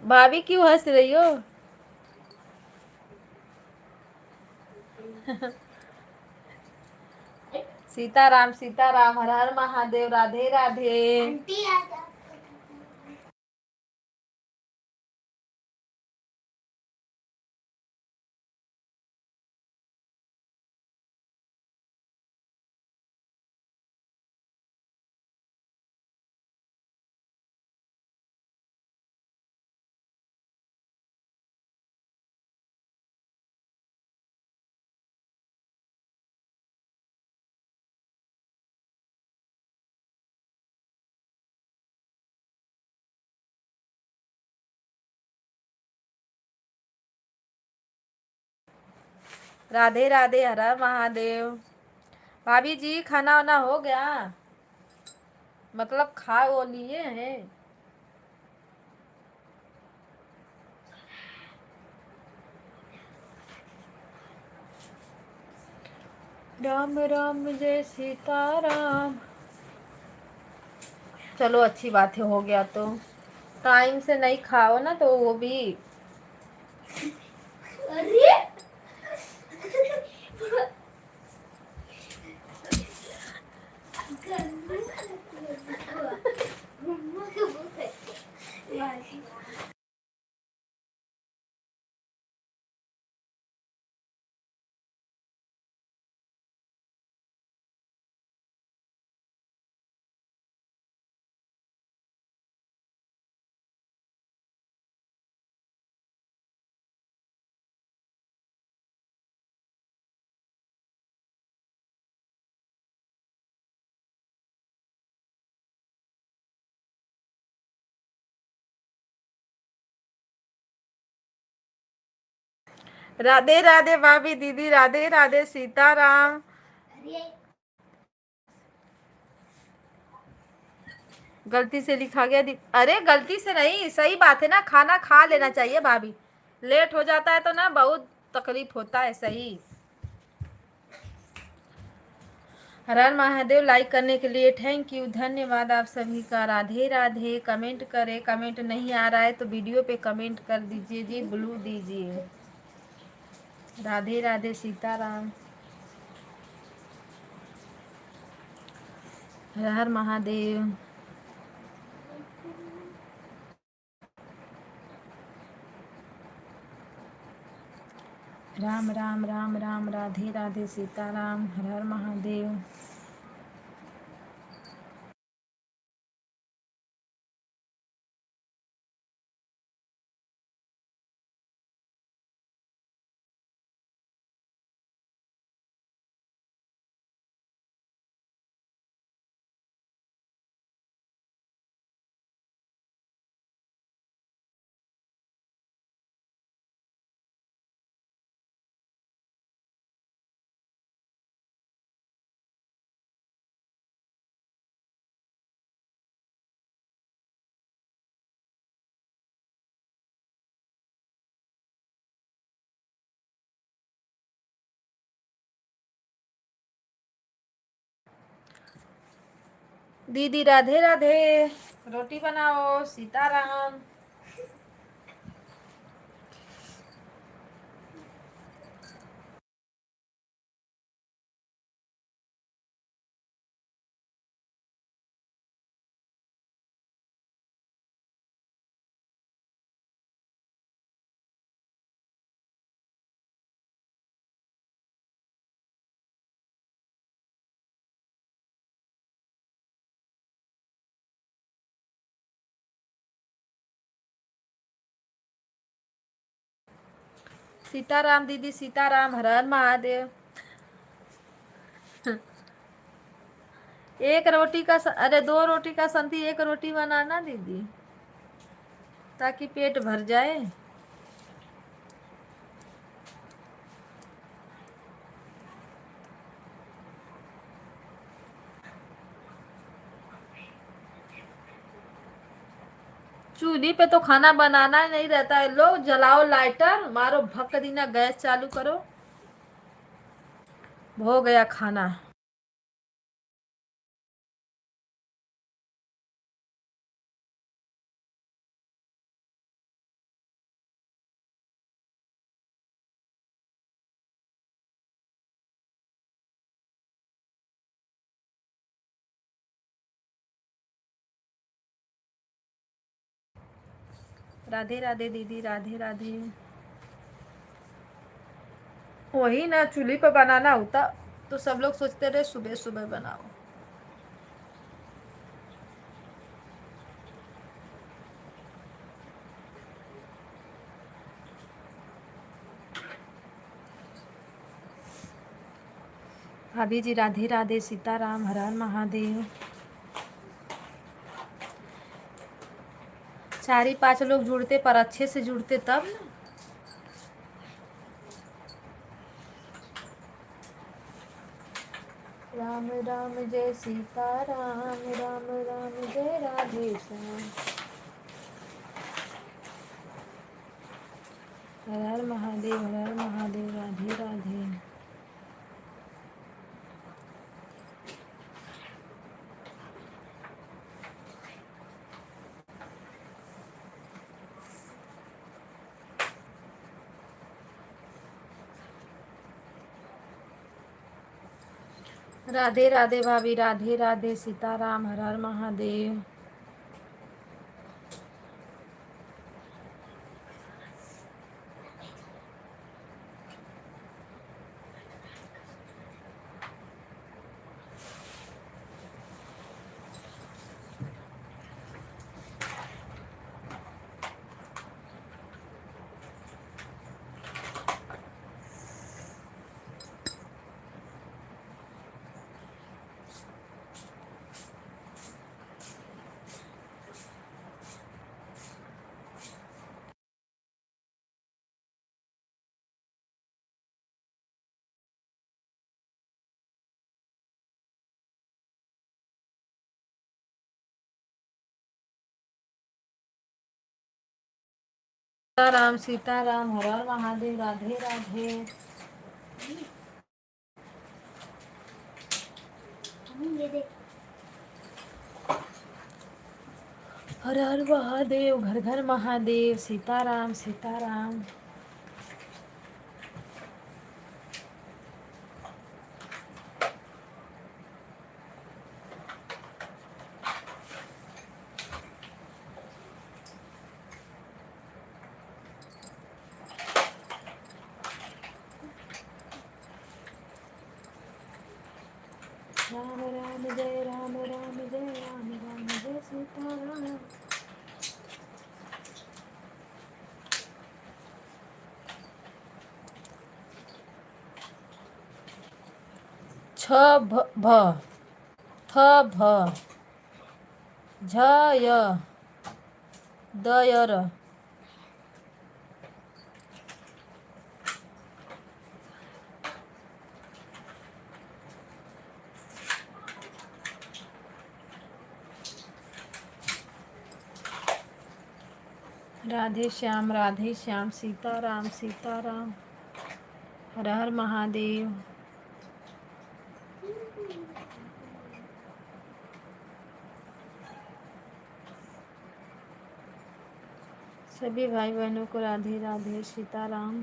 भाभी क्यों हंस रही हो? सीताराम सीताराम, हर हर महादेव, राधे राधे। राधे राधे, हर हर महादेव। भाभी जी खाना वाना हो गया? मतलब खा वो लिए हैं? राम राम जय सीताराम। चलो अच्छी बात है, हो गया तो। टाइम से नहीं खाओ ना तो वो भी। अरे राधे राधे भाभी दीदी, राधे राधे सीताराम। गलती से लिखा गया अरे गलती से नहीं, सही बात है ना, खाना खा लेना चाहिए भाभी। लेट हो जाता है तो ना बहुत तकलीफ होता है। सही। हर हर महादेव। लाइक करने के लिए थैंक यू, धन्यवाद आप सभी का। राधे राधे। कमेंट करें, कमेंट नहीं आ रहा है तो वीडियो पे कमेंट कर दीजिए जी, ब्लू दीजिए। राधे राधे सीताराम, हर हर महादेव। राम राम राम राम, राधे राधे सीताराम, हर हर महादेव। दीदी राधे राधे। रोटी बनाओ। सीताराम। सीताराम दीदी सीताराम। हर हर महादेव। एक रोटी का अरे 2 रोटी का संती, एक रोटी बनाना दीदी, ताकि पेट भर जाए। चूल्ही पे तो खाना बनाना ही नहीं रहता है। लो जलाओ लाइटर, मारो भक दीना, गैस चालू करो, हो गया खाना। राधे राधे दीदी राधे राधे। वही ना, चूल्ही पे बनाना होता तो सब लोग सोचते रहे सुबह सुबह बनाओ। भाभी जी राधे राधे। सीताराम। हर हर महादेव। 4 ही 5 लोग जुड़ते, पर अच्छे से जुड़ते तब ना। राम राम जय सीताराम, राम राम जय राधे श्याम। हर हर महादेव, हर हर महादेव। राधे राधे। राधे राधे भाभी राधे राधे। सीताराम। हर हर महादेव। सीताराम सीताराम। हर हर महादेव। राधे राधे। हर हर महादेव। घर घर महादेव। सीताराम सीताराम। राम राम जय राम, राम जय राम, राम जय सीताराम। छ भ थ भ झ य द य र। राधे श्याम सीताराम सीताराम। हर हर महादेव। सभी भाई बहनों को राधे राधे, सीताराम।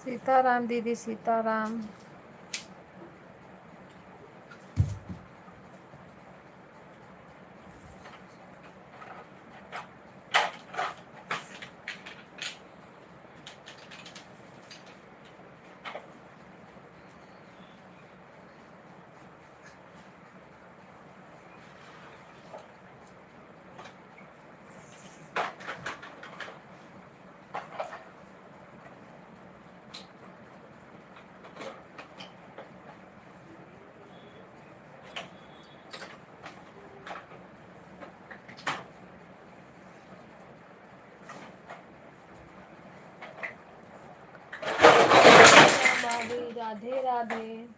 सीताराम दीदी, सीताराम। राधे राधे।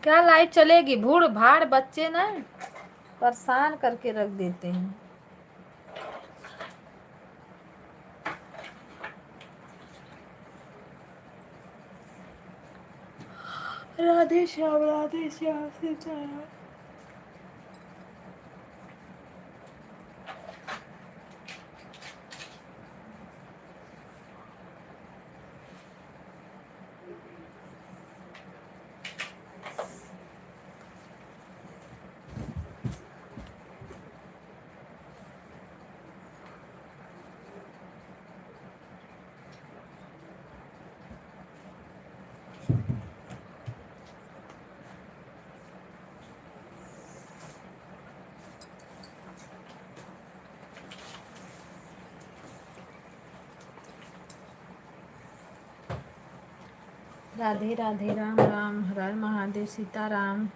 क्या लाइट चलेगी? भूड़ भाड़ बच्चे ना परेशान करके रख देते हैं। राधे श्याम, राधे श्याम, सीताराम। राधे राधे, राम राम, हर हर महादेव, सीताराम।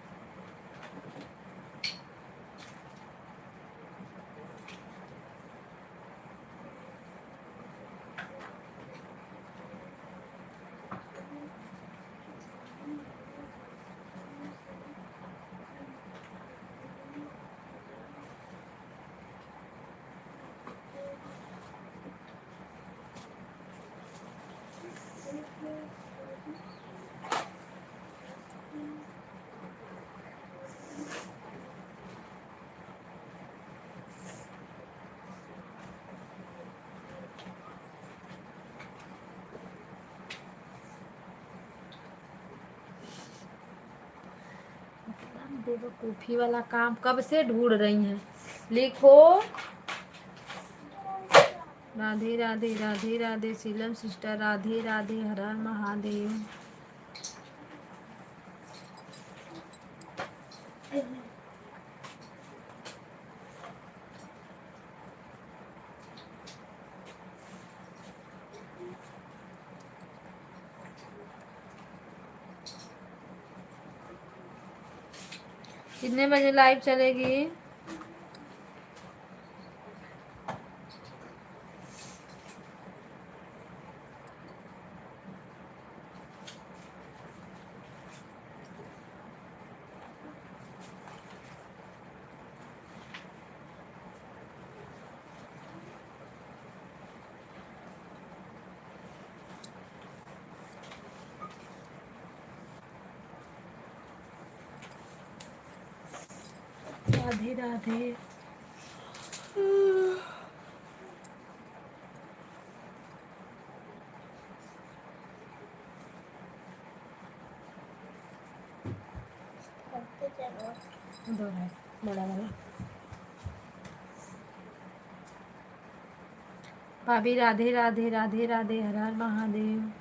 बेवकूफ़ी वाला काम कब से ढूंढ रही हैं। लिखो राधे राधे, राधे राधे, सीलम सिस्टर, राधे राधे, हर हर महादेव। कितने बजे लाइव चलेगी? राधे राधे। बड़ा वाला भाभी, राधे राधे, राधे राधे, हर हर महादेव।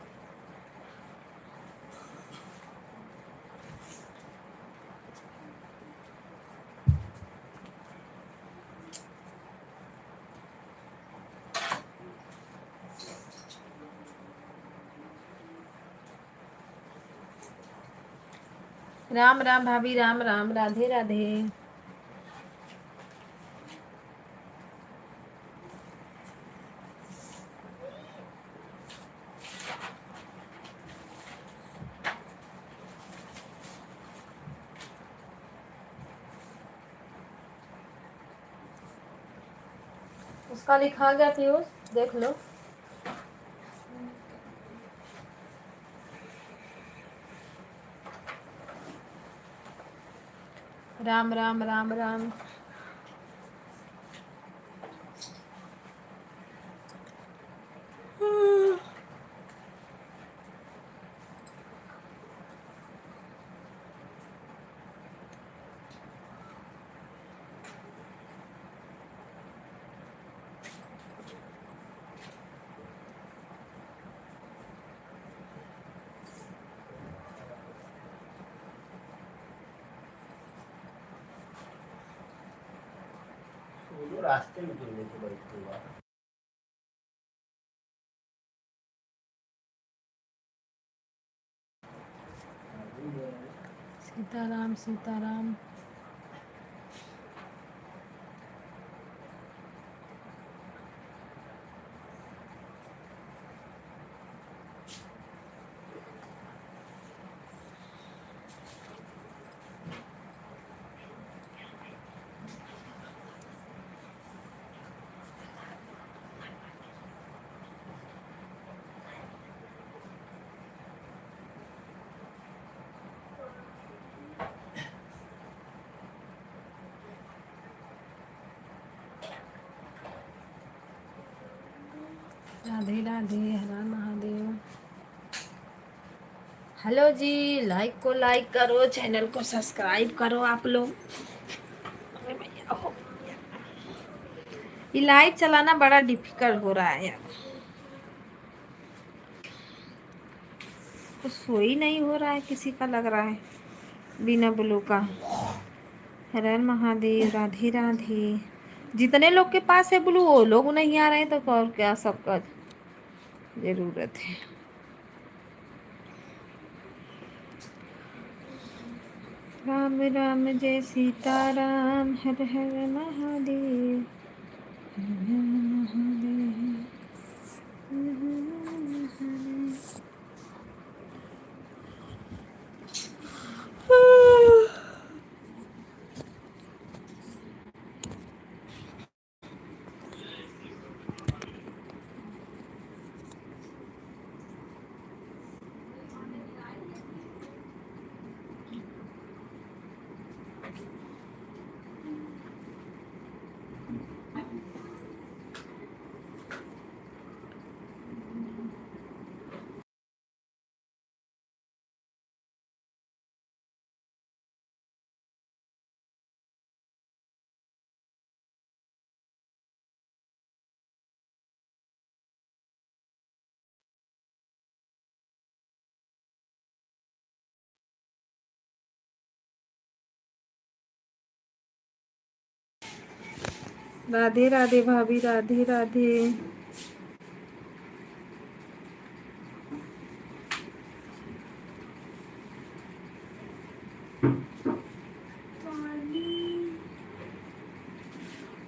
राम राम भाभी, राम राम, राधे राधे। उसका लिखा गया पीयूष, देख लो। राम राम राम राम। रास्ते में गिरने से बचते हुआ। सीताराम सीताराम। राधे राधे, हर हर महादेव। हेलो जी, लाइक को लाइक करो, चैनल को सब्सक्राइब करो आप लोग। अरे भैया हो, ये लाइव चलाना बड़ा डिफिकल्ट हो रहा है यार। कुछ सो ही नहीं हो रहा है किसी का, लग रहा है बिना ब्लू का। हर हर महादेव, राधे राधे। जितने लोग के पास है ब्लू वो लोग नहीं आ रहे हैं, तो और क्या सबका जरूरत है। राम राम जय सीताराम, हर हर महादेव, हर हर महादेव, हर हर महादेव। राधे राधे भाभी, राधे राधे।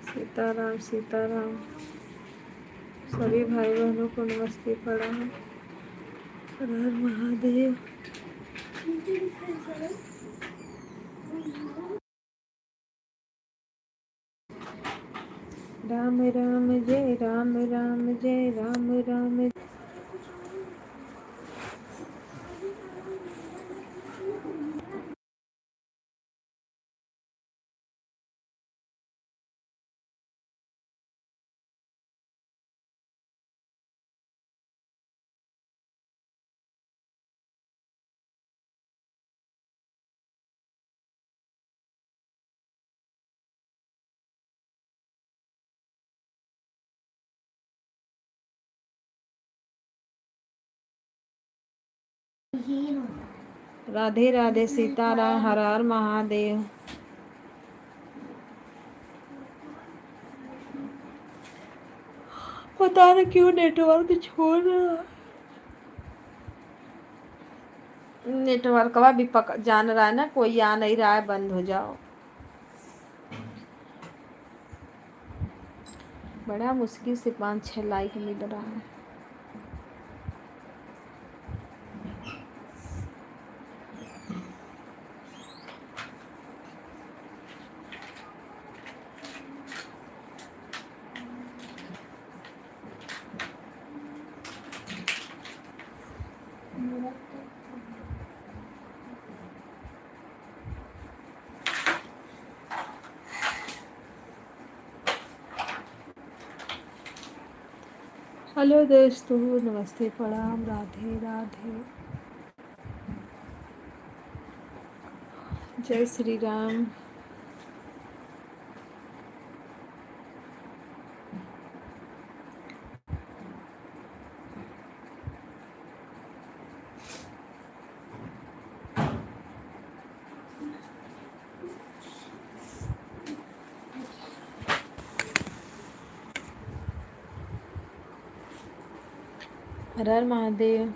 सीताराम सीताराम। सभी भाई बहनों को नमस्ते प्रणाम। हर हर महादेव। राम राम जय राम, राम जय राम, राम। राधे राधे, सीताराम, हर हर महादेव। पता नहीं क्यों नेटवर्क छोड़ रहा है। नेटवर्कवा भी पक जान रहा है ना, कोई आ नहीं रहा है, बंद हो जाओ। बड़ा मुश्किल से 5-6 लाइक मिल रहा है। हेलो दोस्तों, नमस्ते, प्रणाम, राधे राधे, जय श्री राम। हर हर महादेव।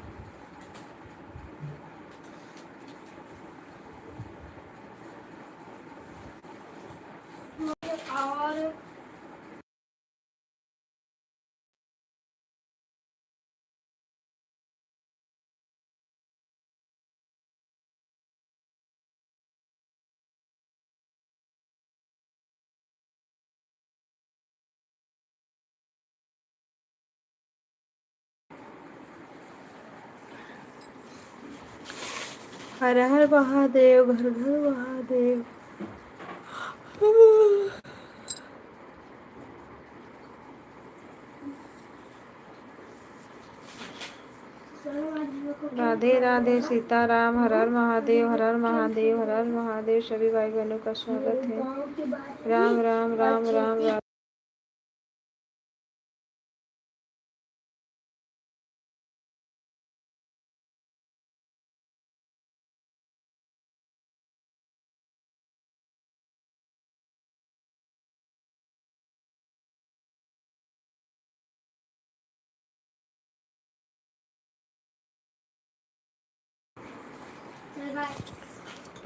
और हर हर महादेव, घर घर महादेव। राधे राधे, सीताराम, हर हर महादेव, हर हर महादेव, हर हर महादेव। सभी भाई बहनों का स्वागत है। राम राम राम राम राम।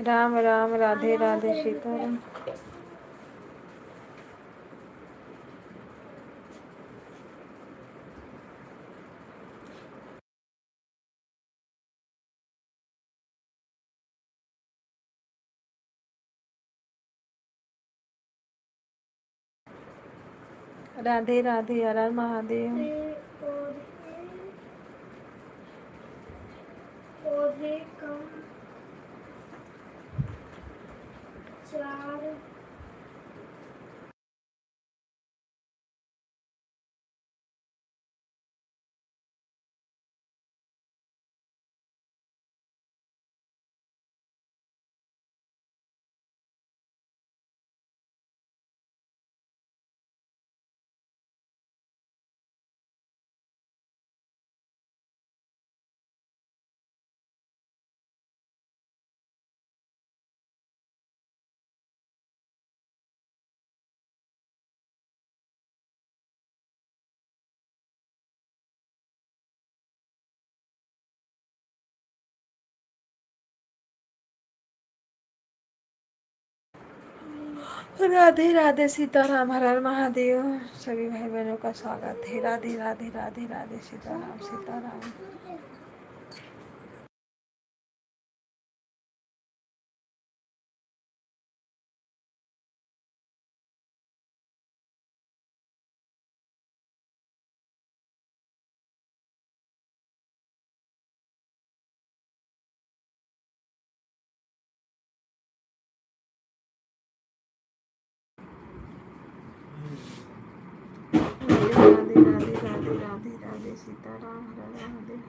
राम राम, राधे राधे, सीताराम। राधे राधे, हर हर महादेव। राधे राधे, सीताराम, हर हर महादेव। सभी भाई बहनों का स्वागत है। राधे राधे, राधे राधे, सीताराम, सीताराम। राधे राधे, राधे राधे, राधे सीताराम, हर हर महादेव।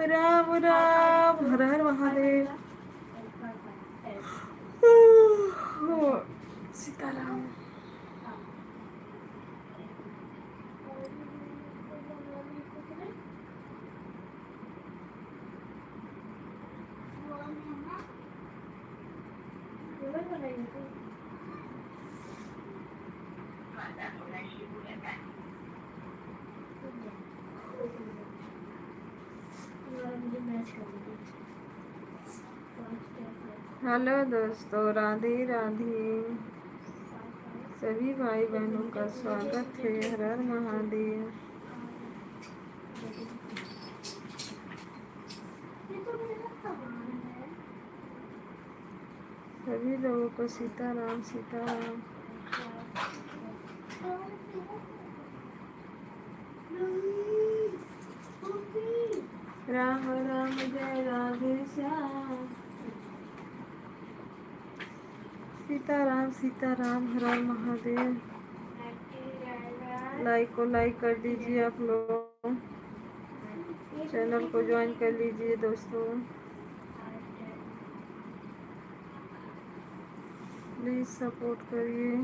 राम राम हर हर महादेव। सीताराम। हेलो दोस्तों, राधे राधे। सभी भाई बहनों का स्वागत है। हर हर महादेव। सभी लोगों को सीताराम सीताराम। राम राम जय राधे श्याम। सीताराम सीताराम हर हर महादेव। लाइक को लाइक कर दीजिए आप लोग। चैनल को ज्वाइन कर लीजिए दोस्तों। प्लीज सपोर्ट करिए।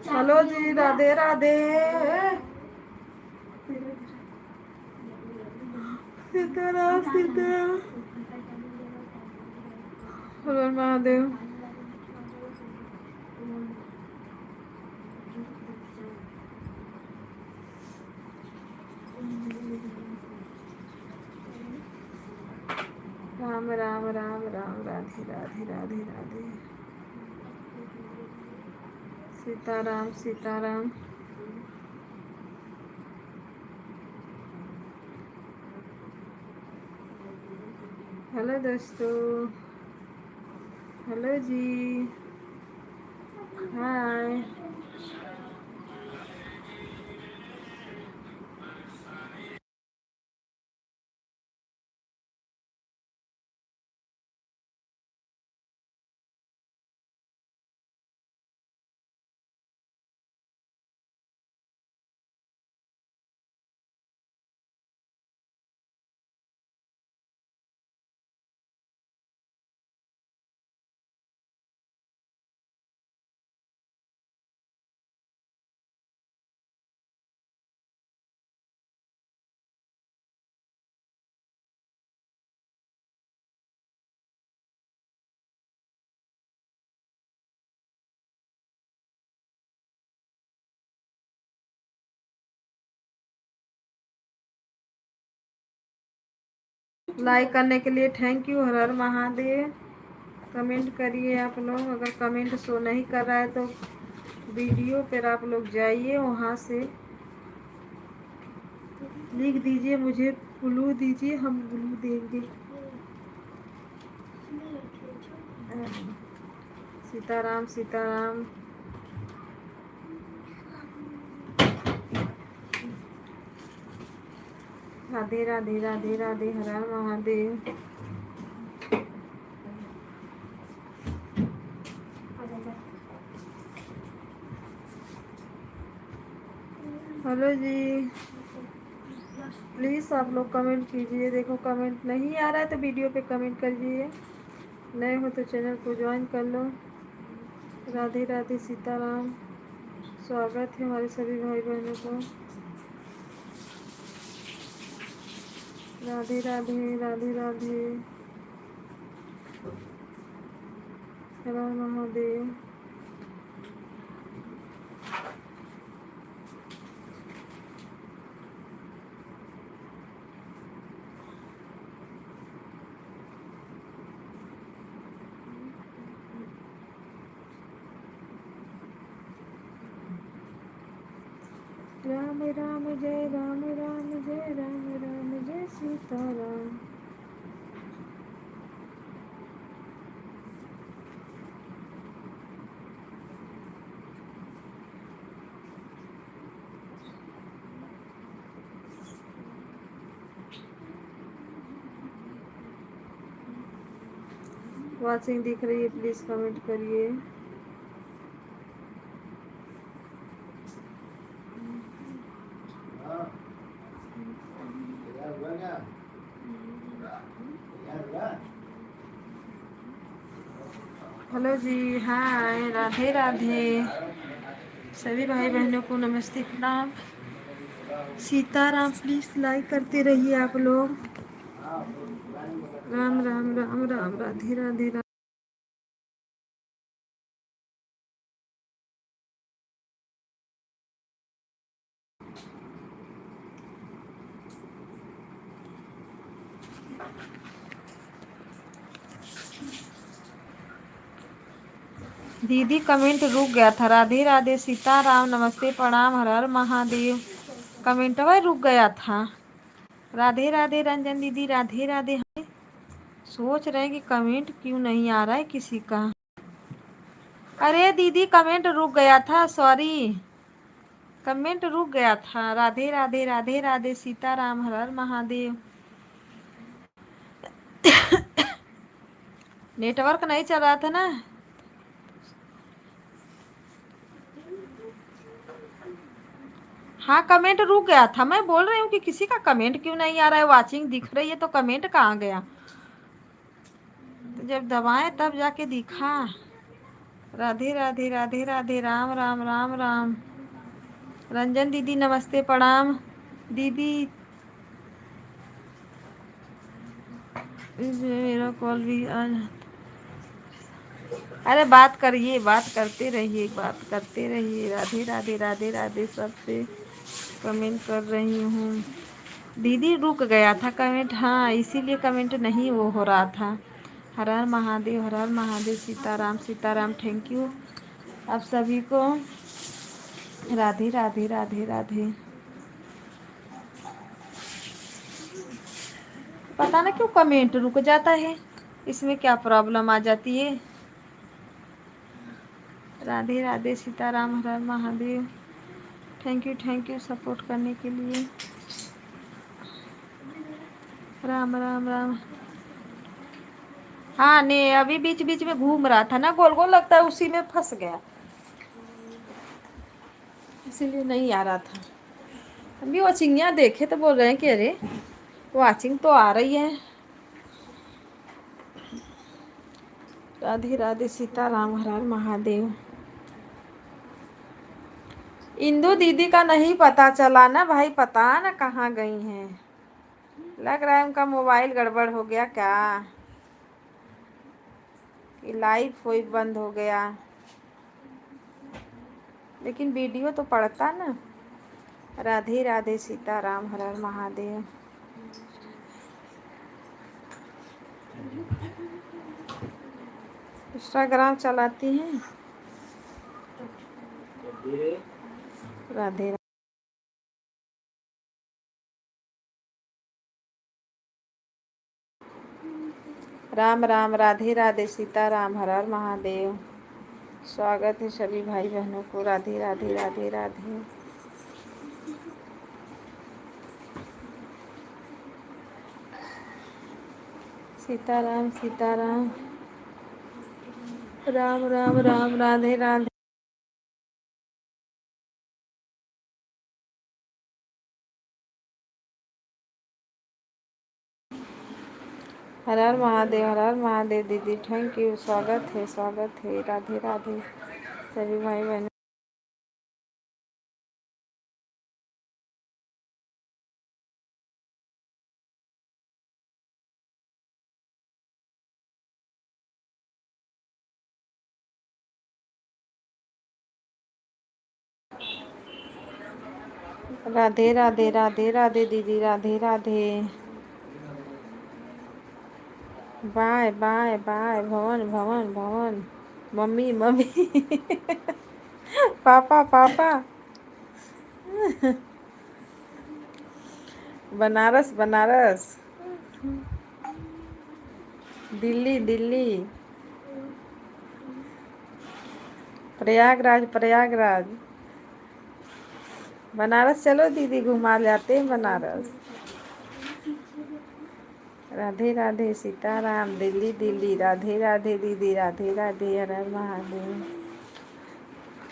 हेलो जी, राधे राधे। सीताराम सीताराम हर हर महादेव। राम राम राम राम राधे राधे राधे राधे। सीताराम सीताराम। हेलो दोस्तों, हेलो जी, हाय। लाइक करने के लिए थैंक यू। हर हर महादेव। कमेंट करिए आप लोग। अगर कमेंट शो नहीं कर रहा है तो वीडियो पर आप लोग जाइए, वहाँ से लिख दीजिए मुझे ब्लू दीजिए, हम ब्लू देंगे। सीताराम सीताराम। राधे राधे राधे राधे हर हर महादेव। हेलो जी, प्लीज़ आप लोग कमेंट कीजिए। देखो कमेंट नहीं आ रहा है तो वीडियो पे कमेंट करिए। नए हो तो चैनल को ज्वाइन कर लो। राधे राधे सीताराम। स्वागत है हमारे सभी भाई बहनों को। राधे राधे राधे राधे। हर हर महादेव। राम राम जय राम राम जय राम राम जय सीताराम। वाचिंग दिख रही है, प्लीज कमेंट करिए। हाँ, तैयार हुआ क्या? तैयार हुआ? हेलो जी, हाय, राधे राधे। सभी भाई बहनों को नमस्ते, प्रणाम, सीताराम। प्लीज लाइक करते रहिए आप लोग। राम राम राम राम राधे राधे राधे। दीदी कमेंट रुक गया था। राधे राधे सीताराम नमस्ते प्रणाम हर हर महादेव। कमेंट वह रुक गया था। राधे राधे रंजन दीदी राधे राधे। सोच रहे हैं कि कमेंट क्यों नहीं आ रहा है किसी का। अरे दीदी कमेंट रुक गया था, सॉरी, कमेंट रुक गया था। राधे राधे राधे राधे सीताराम हर हर महादेव। नेटवर्क नहीं चल रहा था ना। हाँ कमेंट रुक गया था। मैं बोल रही हूँ कि किसी का कमेंट क्यों नहीं आ रहा है। वाचिंग दिख रही है तो कमेंट कहाँ गया। तो जब दबाएं तब जाके दिखा। राधे राधे राधे राधे राम राम राम राम। रंजन दीदी नमस्ते प्रणाम। दीदी मेरा कॉल भी आ। अरे बात करिए, बात करते रहिए, बात करते रहिए। राधे राधे राधे राधे सबसे कमेंट कर रही हूँ। दीदी रुक गया था कमेंट, हाँ इसीलिए कमेंट नहीं वो हो रहा था। हर हर महादेव हर हर महादेव सीताराम सीताराम। थैंक यू आप सभी को। राधे राधे राधे राधे। पता ना क्यों कमेंट रुक जाता है, इसमें क्या प्रॉब्लम आ जाती है। राधे राधे सीताराम हर हर महादेव। थैंक यू सपोर्ट करने के लिए। राम राम राम। हाँ ने अभी बीच बीच में घूम रहा था ना, गोल गोल लगता है, उसी में फंस गया, इसीलिए नहीं आ रहा था। अभी वो चिंगियाँ देखे तो बोल रहे हैं कि अरे वाचिंग तो आ रही है। राधे राधे सीताराम हर हर महादेव। इंदू दीदी का नहीं पता चला ना भाई, पता ना कहाँ गई हैं। लग रहा है उनका मोबाइल गड़बड़ हो गया क्या, कि लाइव कोई बंद हो गया। लेकिन वीडियो तो पड़ता ना। राधे राधे सीताराम हर हर महादेव। इंस्टाग्राम चलाती हैं। राधे राम राम राधे राधे सीताराम हर हर महादेव। स्वागत है सभी भाई बहनों को। राधे राधे राधे राधे। सीताराम सीताराम राम राम राम राधे राधे। हर हर महादेव हर हर महादेव दीदी थैंक यू। स्वागत है राधे राधे सभी भाई बहनों। राधे राधे राधे राधे दीदी, Radhe Radhe. Bye bye bye, भवन भवन भवन, मम्मी मम्मी, पापा पापा, बनारस बनारस, दिल्ली दिल्ली, प्रयागराज प्रयागराज, बनारस चलो दीदी, घुमा लाते हैं बनारस। राधे राधे सीताराम, दिल्ली दिल्ली, राधे राधे दीदी, राधे राधे, हर हर महादेव।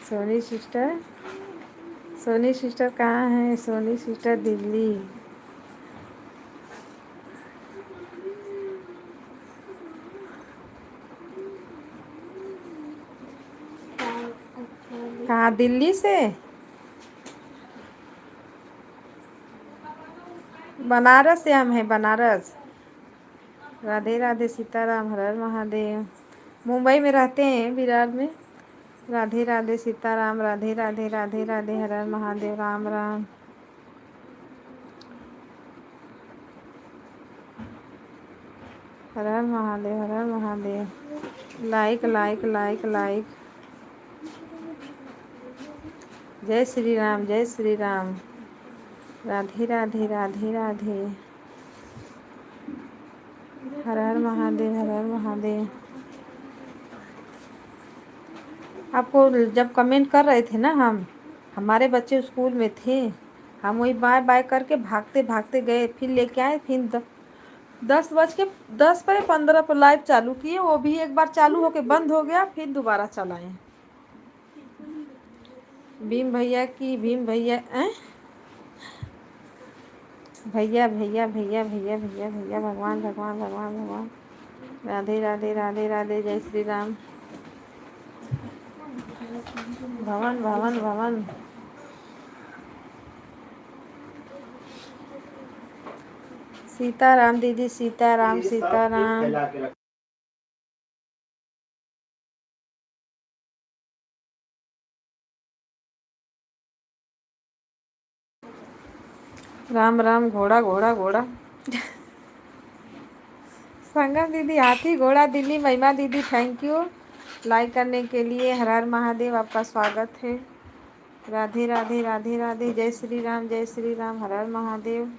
सोनी सिस्टर, सोनी सिस्टर कहाँ है? सोनी सिस्टर दिल्ली। कहाँ? दिल्ली से? बनारस से हम हैं, बनारस। राधे राधे सीताराम, हर हर महादेव। मुंबई में रहते हैं, विरार में। राधे राधे सीताराम, राधे राधे राधे राधे, हर हर महादेव, राम राम। हर हर महादेव, हर हर Mahadev. Like like like like. जय श्री राम, जय श्री राम। राधे राधे राधे राधे, हर हर महादेव, हर हर महादेव। आपको जब कमेंट कर रहे थे ना, हमारे बच्चे स्कूल में थे, हम वही बाय बाय करके भागते भागते गए, फिर लेके आए, फिर 10:15 पर लाइव चालू किए, वो भी एक बार चालू होके बंद हो गया, फिर दोबारा चलाए। भीम भैया की, भीम भैया भैया भैया भैया भैया भैया भैया, भगवान भगवान भगवान भगवान। राधे राधे राधे राधे, जय श्री राम। भवन भवन भवन। सीताराम दीदी, सीताराम सीताराम। फैला के रख। राम राम, घोड़ा घोड़ा घोड़ा। संगम दीदी, हाथी घोड़ा दिल्ली। महिमा दीदी, थैंक यू लाइक करने के लिए। हर हर महादेव, आपका स्वागत है। राधे राधे राधे राधे, जय श्री राम, जय श्री राम, हर हर महादेव।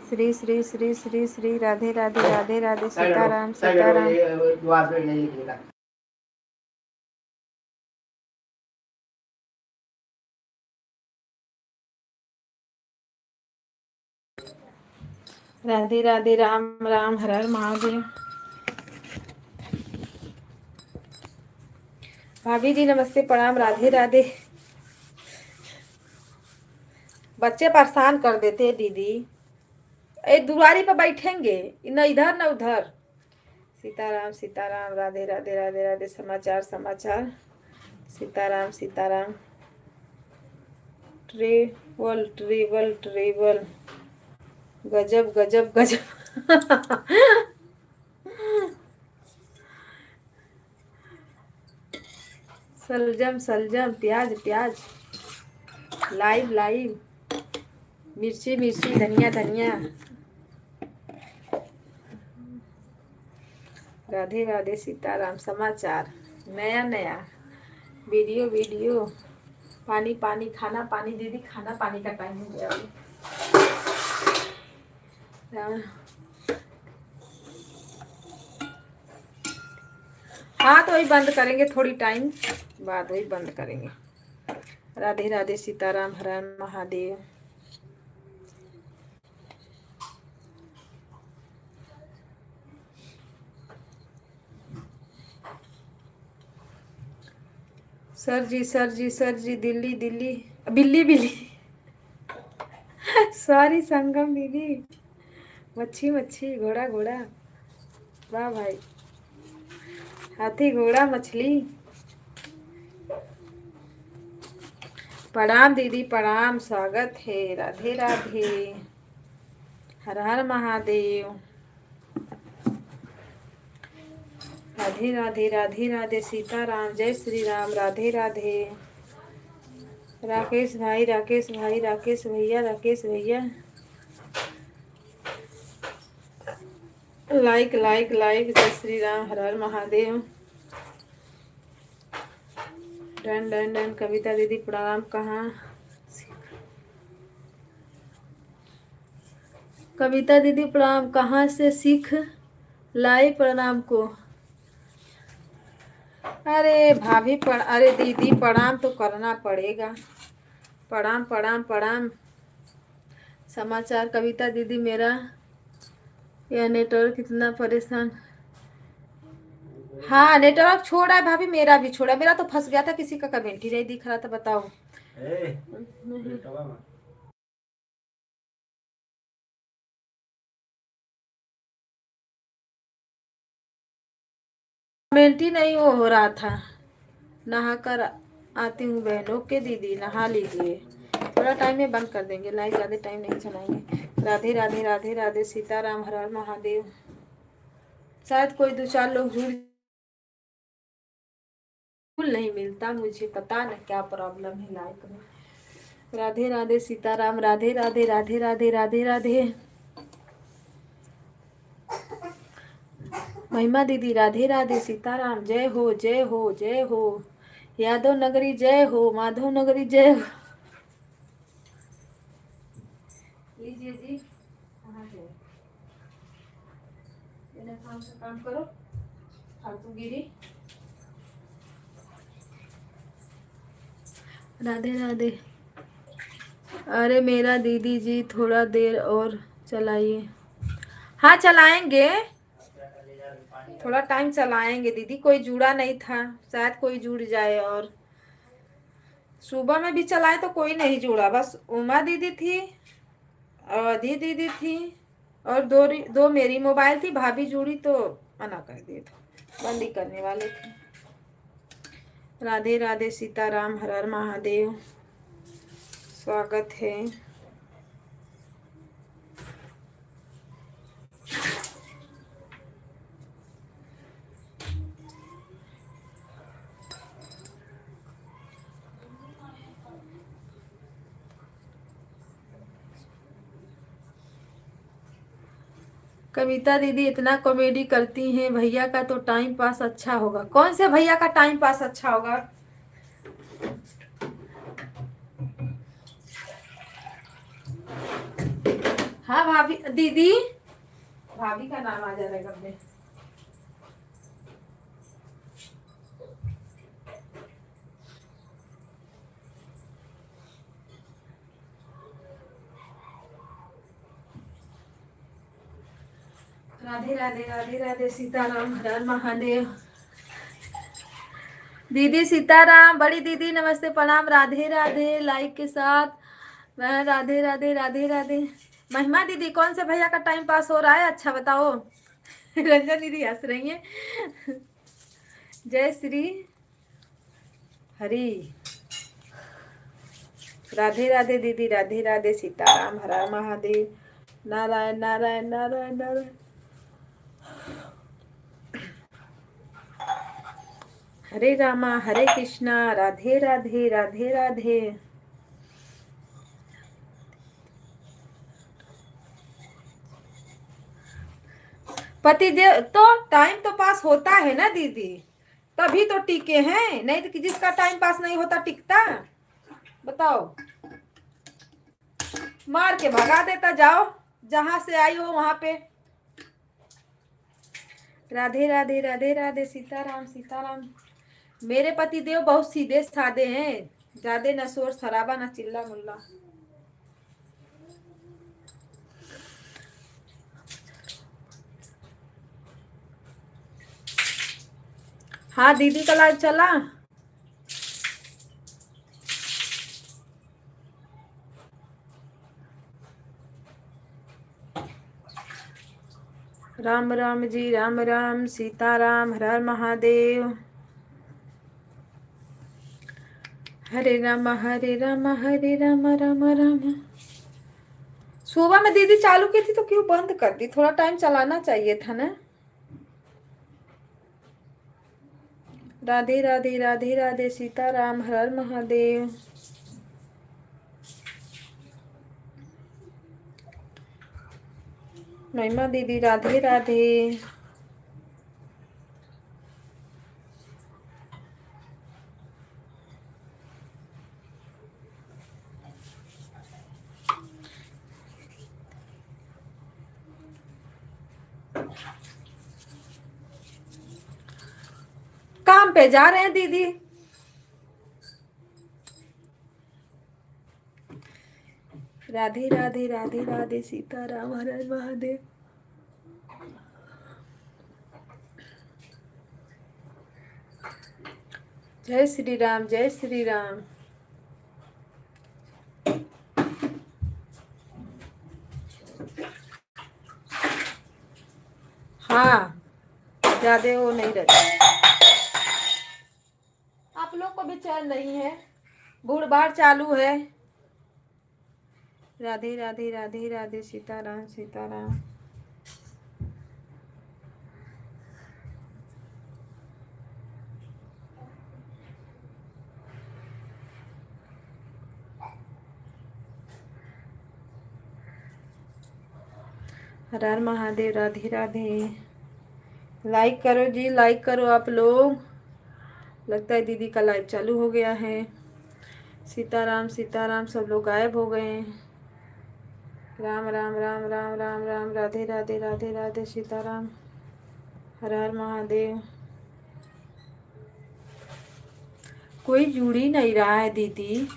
श्री श्री श्री श्री श्री, राधे राधे राधे राधे, सीताराम सीताराम। दुआ से नहीं लिखेगा। राधे राधे, राम राम, हर हर महादेव। भाभी जी नमस्ते, प्रणाम, राधे राधे। बच्चे परेशान कर देते हैं दीदी, एक दुआरी पर बैठेंगे, न इधर न उधर। सीताराम सीताराम, राधे राधे राधे राधे। समाचार समाचार, Sitaram Sitaram. Travel travel travel, गजब गजब गजब। सलजम सलजम, प्याज प्याज, लाइव लाइव, मिर्ची मिर्ची, धनिया धनिया। राधे राधे सीताराम। समाचार, नया नया, वीडियो वीडियो, पानी पानी, खाना पानी। दीदी खाना पानी का टाइम हो गया अभी। हाँ तो वही बंद करेंगे, थोड़ी टाइम बाद वही बंद करेंगे। राधे राधे सीताराम, हर हर महादेव। सर जी सर जी सर जी, दिल्ली दिल्ली, बिल्ली बिल्ली। सॉरी संगम दीदी। मच्छी मच्छी, घोड़ा घोड़ा, वाह भाई। हाथी घोड़ा मछली। प्रणाम दीदी, प्रणाम, स्वागत है। राधे राधे, हर हर महादेव। राधे राधे राधे राधे सीताराम, जय श्री राम, राधे राधे। राकेश भाई, राकेश भाई, राकेश भैया, राकेश भैया, लाइक लाइक लाइक। जय श्री राम, हर हर Mahadev. Done done done. Kavita दीदी प्रणाम। कहाँ? कविता दीदी प्रणाम। कहाँ से सीख लाई प्रणाम को? अरे भाभी अरे दीदी प्रणाम तो करना पड़ेगा। प्रणाम प्रणाम प्रणाम। समाचार कविता दीदी? मेरा यह नेटवर्क कितना परेशान। हाँ नेटवर्क छोड़ा है भाभी, मेरा भी छोड़ा। मेरा तो फंस गया था, किसी का कमेंट ही नहीं दिख रहा था। बताओ। कमेंट ही नहीं वो हो रहा था। नहा कर आती हूँ बहनों के। दीदी नहा लीजिए, थोड़ा टाइम में बंद कर देंगे लाइव, ज़्यादा टाइम नहीं चलाएंगे। राधे राधे राधे राधे। सीताराम, हर हर महादेव। शायद कोई दो चार लोग जुड़ नहीं मिलता, मुझे पता नहीं क्या प्रॉब्लम है लाइक में। राधे राधे सीताराम। राधे राधे राधे राधे राधे राधे। महिमा दीदी राधे राधे सीताराम। जय हो जय हो जय हो। यादव नगरी जय हो, माधव नगरी जय हो। लीजिए जी, कहाँ गए? काम से काम करो, फालतू गिरी। राधे राधे। अरे मेरा दीदी जी थोड़ा देर और चलाइए। हाँ चलाएंगे, थोड़ा टाइम चलाएंगे दीदी। कोई जुड़ा नहीं था, शायद कोई जुड़ जाए। और सुबह में भी चलाए तो कोई नहीं जुड़ा, बस उमा दीदी थी, अवधि दीदी थी, और दो मेरी मोबाइल थी। भाभी जुड़ी तो मना कर दिए थे, बंद ही करने वाले थे। राधे राधे सीताराम, हर हर महादेव। स्वागत है। कविता दीदी इतना कॉमेडी करती हैं, भैया का तो टाइम पास अच्छा होगा। कौन से भैया का टाइम पास अच्छा होगा? हाँ भाभी दीदी, भाभी का नाम आ जा रहा है कब। राधे राधे राधे राधे सीताराम, हर हर महादेव। दीदी सीताराम। बड़ी दीदी नमस्ते प्रणाम। राधे राधे लाइक के साथ। मैं राधे राधे राधे राधे। महिमा दीदी कौन से भैया का टाइम पास हो रहा है, अच्छा बताओ। रंजन दीदी हंस रही है। जय श्री हरि। राधे राधे दीदी, राधे राधे सीताराम, हर हर महादेव। नारायण नारायण नारायण नारायण। हरे रामा हरे कृष्णा, राधे राधे राधे राधे। पतिदेव तो टाइम तो पास होता है ना दीदी, तभी तो टिके हैं। नहीं तो जिसका टाइम पास नहीं होता टिकता? बताओ। मार के भगा देता, जाओ जहां से आई हो वहां पे। राधे राधे राधे राधे सीताराम सीताराम। मेरे पति देव बहुत सीधे साधे हैं, ज्यादा न शोर शराबा न चिल्ला मुल्ला। हाँ दीदी का लाइव चला। राम राम जी, राम राम सीताराम, हर हर महादेव। हरे राम हरे राम हरे राम राम राम। सुबह में दीदी चालू की थी तो क्यों बंद कर दी? थोड़ा टाइम चलाना चाहिए था ना। राधे राधे राधे राधे सीताराम, हर हर महादेव। महिमा दीदी राधे राधे। काम पे जा रहे हैं दीदी। राधे राधे राधे राधे सीताराम हर हर महादेव। जय श्री राम जय श्री राम। हाँ ज्यादा वो नहीं रहता। आप लोग को भी चैन नहीं है, भूड़ भाड़ चालू है। राधे राधे राधे राधे सीताराम सीताराम। हर हर महादेव राधे राधे। लाइक करो जी, लाइक करो आप लोग। लगता है दीदी का लाइव चालू हो गया है। सीताराम सीताराम, सब लोग गायब हो गए हैं। राम राम राम राम राम राम राधे राधे राधे राधे सीताराम हर हर महादेव। कोई जुड़ ही नहीं रहा है दीदी।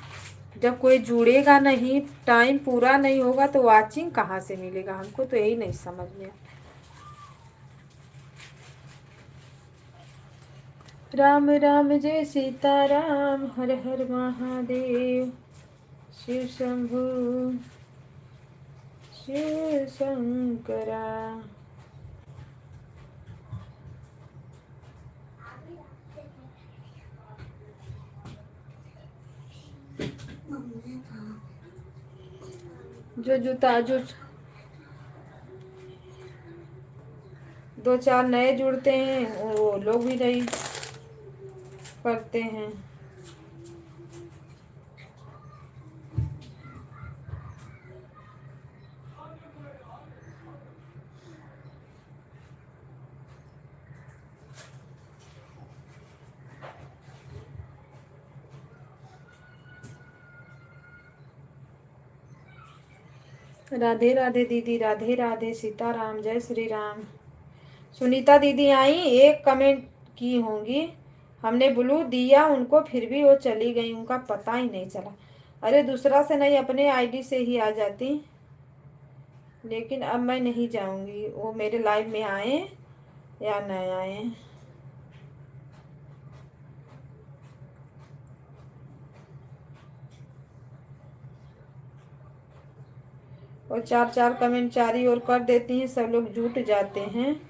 जब कोई जुड़ेगा नहीं, टाइम पूरा नहीं होगा तो वाचिंग कहाँ से मिलेगा? हमको तो यही नहीं समझ में। राम राम जय सीताराम हर हर महादेव। शिव शंभु शिव शंकरा। जो जूता जो 2-4 नए जुड़ते हैं वो लोग भी नहीं करते हैं। राधे राधे दीदी राधे राधे सीताराम जय श्री राम। सुनीता दीदी आई, एक कमेंट की होंगी। हमने ब्लू दिया उनको, फिर भी वो चली गई, उनका पता ही नहीं चला। अरे दूसरा से नहीं, अपने आईडी से ही आ जाती। लेकिन अब मैं नहीं जाऊंगी, वो मेरे लाइव में आए या न आए। और 4-4 कमेंट चारी और कर देती हैं, सब लोग जुट जाते हैं।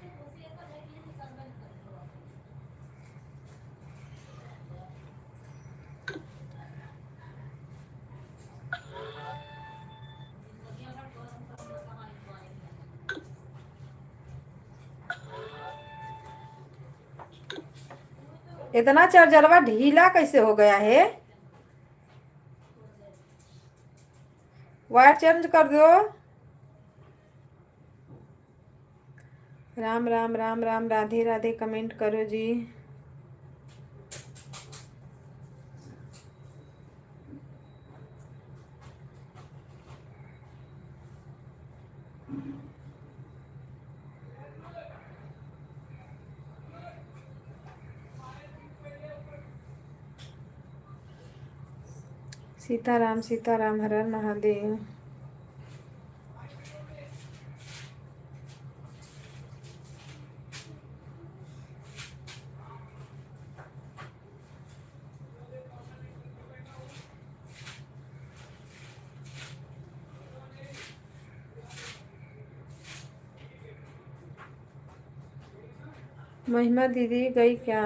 इतना चार्जरवा ढीला कैसे हो गया है? वायर चेंज कर दो। राम राम राम राम राधे राधे कमेंट करो जी। सीताराम सीताराम हर हर महादेव। महिमा दीदी गई क्या?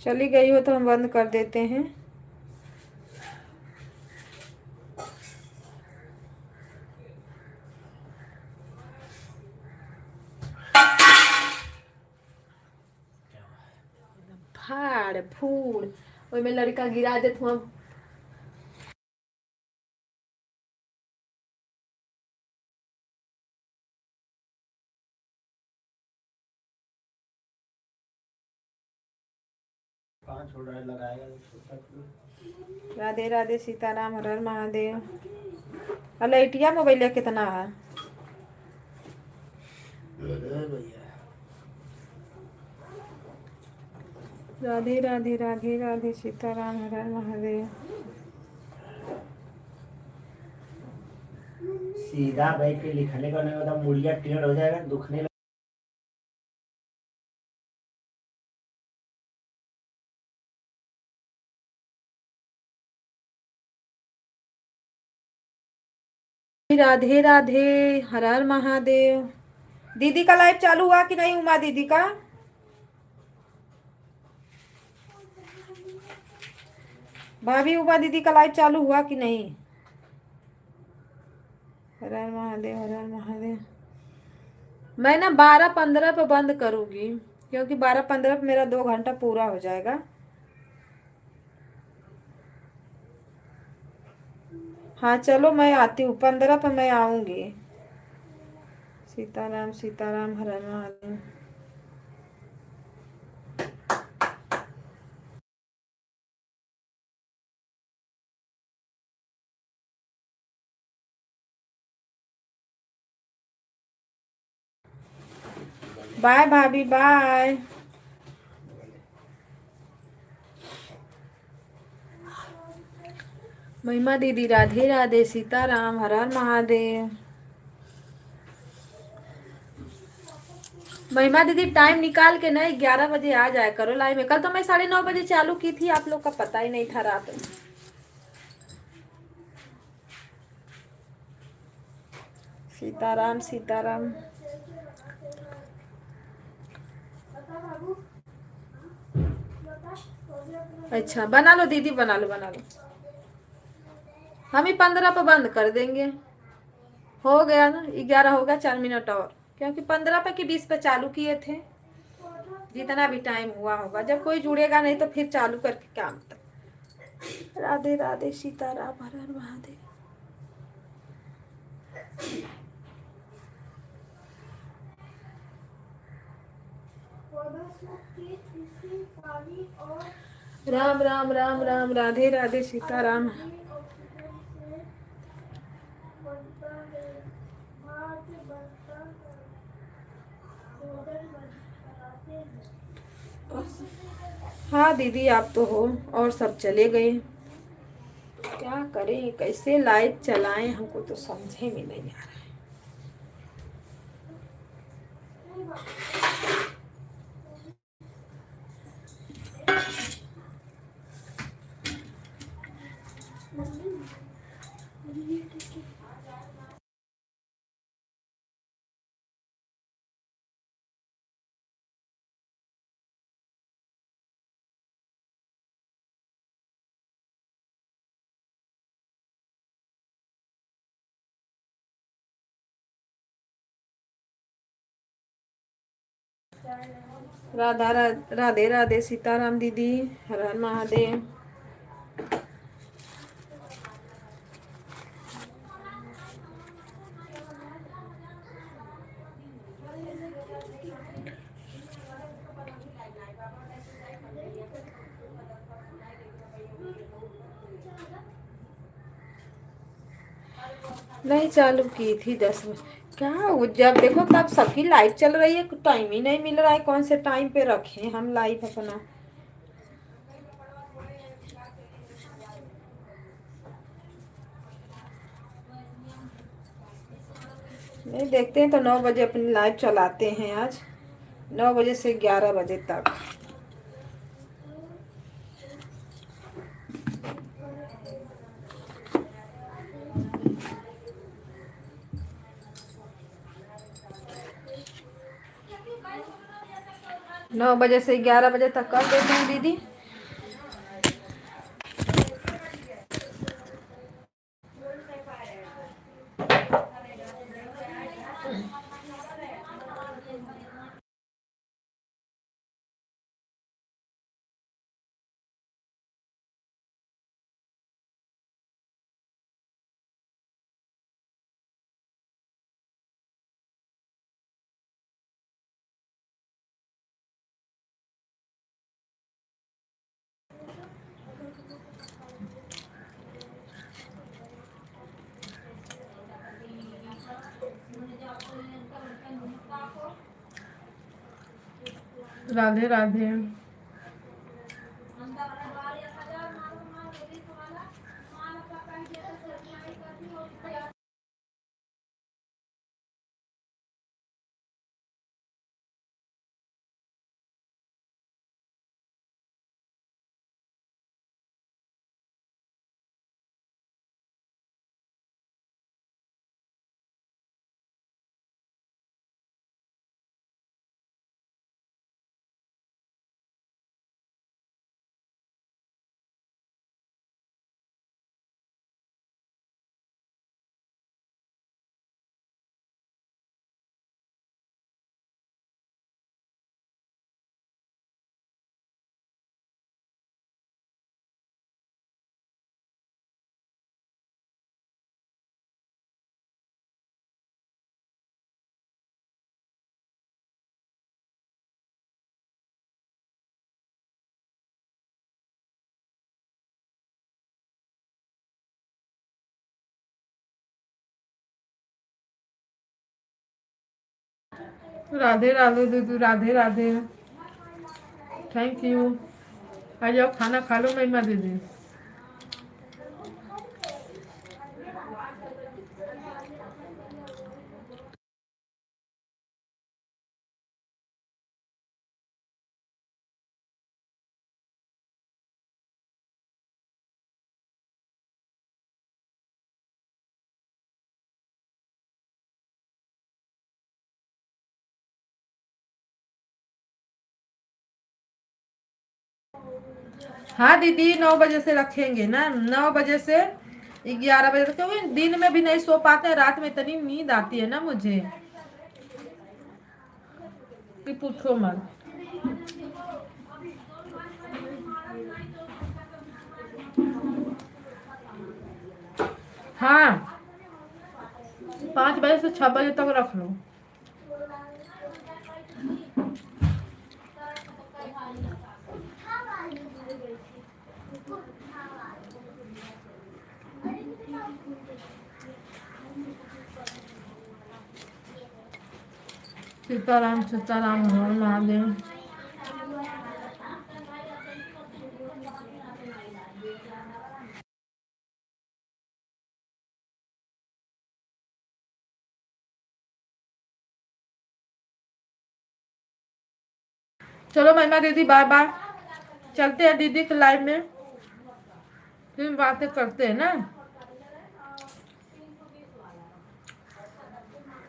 चली गई हो तो हम बंद कर देते हैं। फाड़ फूड़ ओई में लड़का गिरा देत हुआ। कहाँ छोड़ रहा है, लगाएगा तो छोटा क्यों? राधे राधे सीताराम, हर हर महादेव। अलाइटिया मोबाइल कितना है? अरे भैया राधे राधे राधे राधे सीताराम, हर हर महादेव। सीधा बैठ के लिखने का नहीं होता, मुड़िया टेढ़ हो जाएगा, दुखने लगे। राधे राधे, हर हर महादेव। दीदी का लाइव चालू हुआ कि नहीं? उमा दीदी का भाभी, उमा दीदी का लाइव चालू हुआ कि नहीं? हर हर महादेव, हर हर महादेव। मैं ना 12:15 पे बंद करूंगी, क्योंकि 12:15 पे मेरा 2 घंटा पूरा हो जाएगा। हाँ चलो, मैं आती हूँ 15 पे, मैं आऊंगी। सीताराम सीताराम, हर हर महादेव। बाय भाभी, बाय। महिमा दीदी, राधे राधे सीताराम, हर हर महादेव। महिमा दीदी टाइम निकाल के नहीं 11 बजे आ जाया करो लाइव में। कल तो मैं 9:30 बजे चालू की थी, आप लोग का पता ही नहीं था रात में। सीताराम सीताराम। अच्छा बना लो दीदी, बना लो बना लो। हम ही 15 पे बंद कर देंगे। हो गया ना, 11 होगा, 4 मिनट और, क्योंकि 15 पे कि 20 पे चालू किए थे। जितना भी टाइम हुआ होगा, जब कोई जुड़ेगा नहीं तो फिर चालू करके क्या मतलब। राधे राधे सीताराम, हर हर महादेव। राम राम राम राम, राधे राधे सीताराम। हाँ दीदी, आप तो हो, और सब चले गए। क्या करें, कैसे लाइव चलाएं, हमको तो समझे में नहीं आ रहा है। राधे राधे सीताराम दीदी, हर हर महादेव। नहीं चालू की थी 10 बजे। क्या जब देखो तब सबकी लाइव चल रही है, टाइम ही नहीं मिल रहा है, कौन से टाइम पे रखें हम लाइव अपना। नहीं देखते हैं तो 9 बजे अपनी लाइव चलाते हैं आज, 9 बजे से 11 बजे तक। नौ बजे से 11 बजे तक कर देते हैं दीदी। राधे राधे। राधे राधे दीदी, राधे राधे। Thank you. आ जाओ खाना खा लो महिमा दीदी। हाँ दीदी, 9 बजे से रखेंगे ना, 9 बजे से 11 बजे तक, क्योंकि दिन में भी नहीं सो पाते हैं, रात में इतनी नींद आती है ना मुझे कि पूछो मत। हाँ, 5 बजे से 6 बजे तक रख लो। सीताराम सीताराम, हर महादेव। चलो महिमा दीदी, बाय बाय। चलते हैं दीदी के लाइव में, फिर बातें करते हैं ना।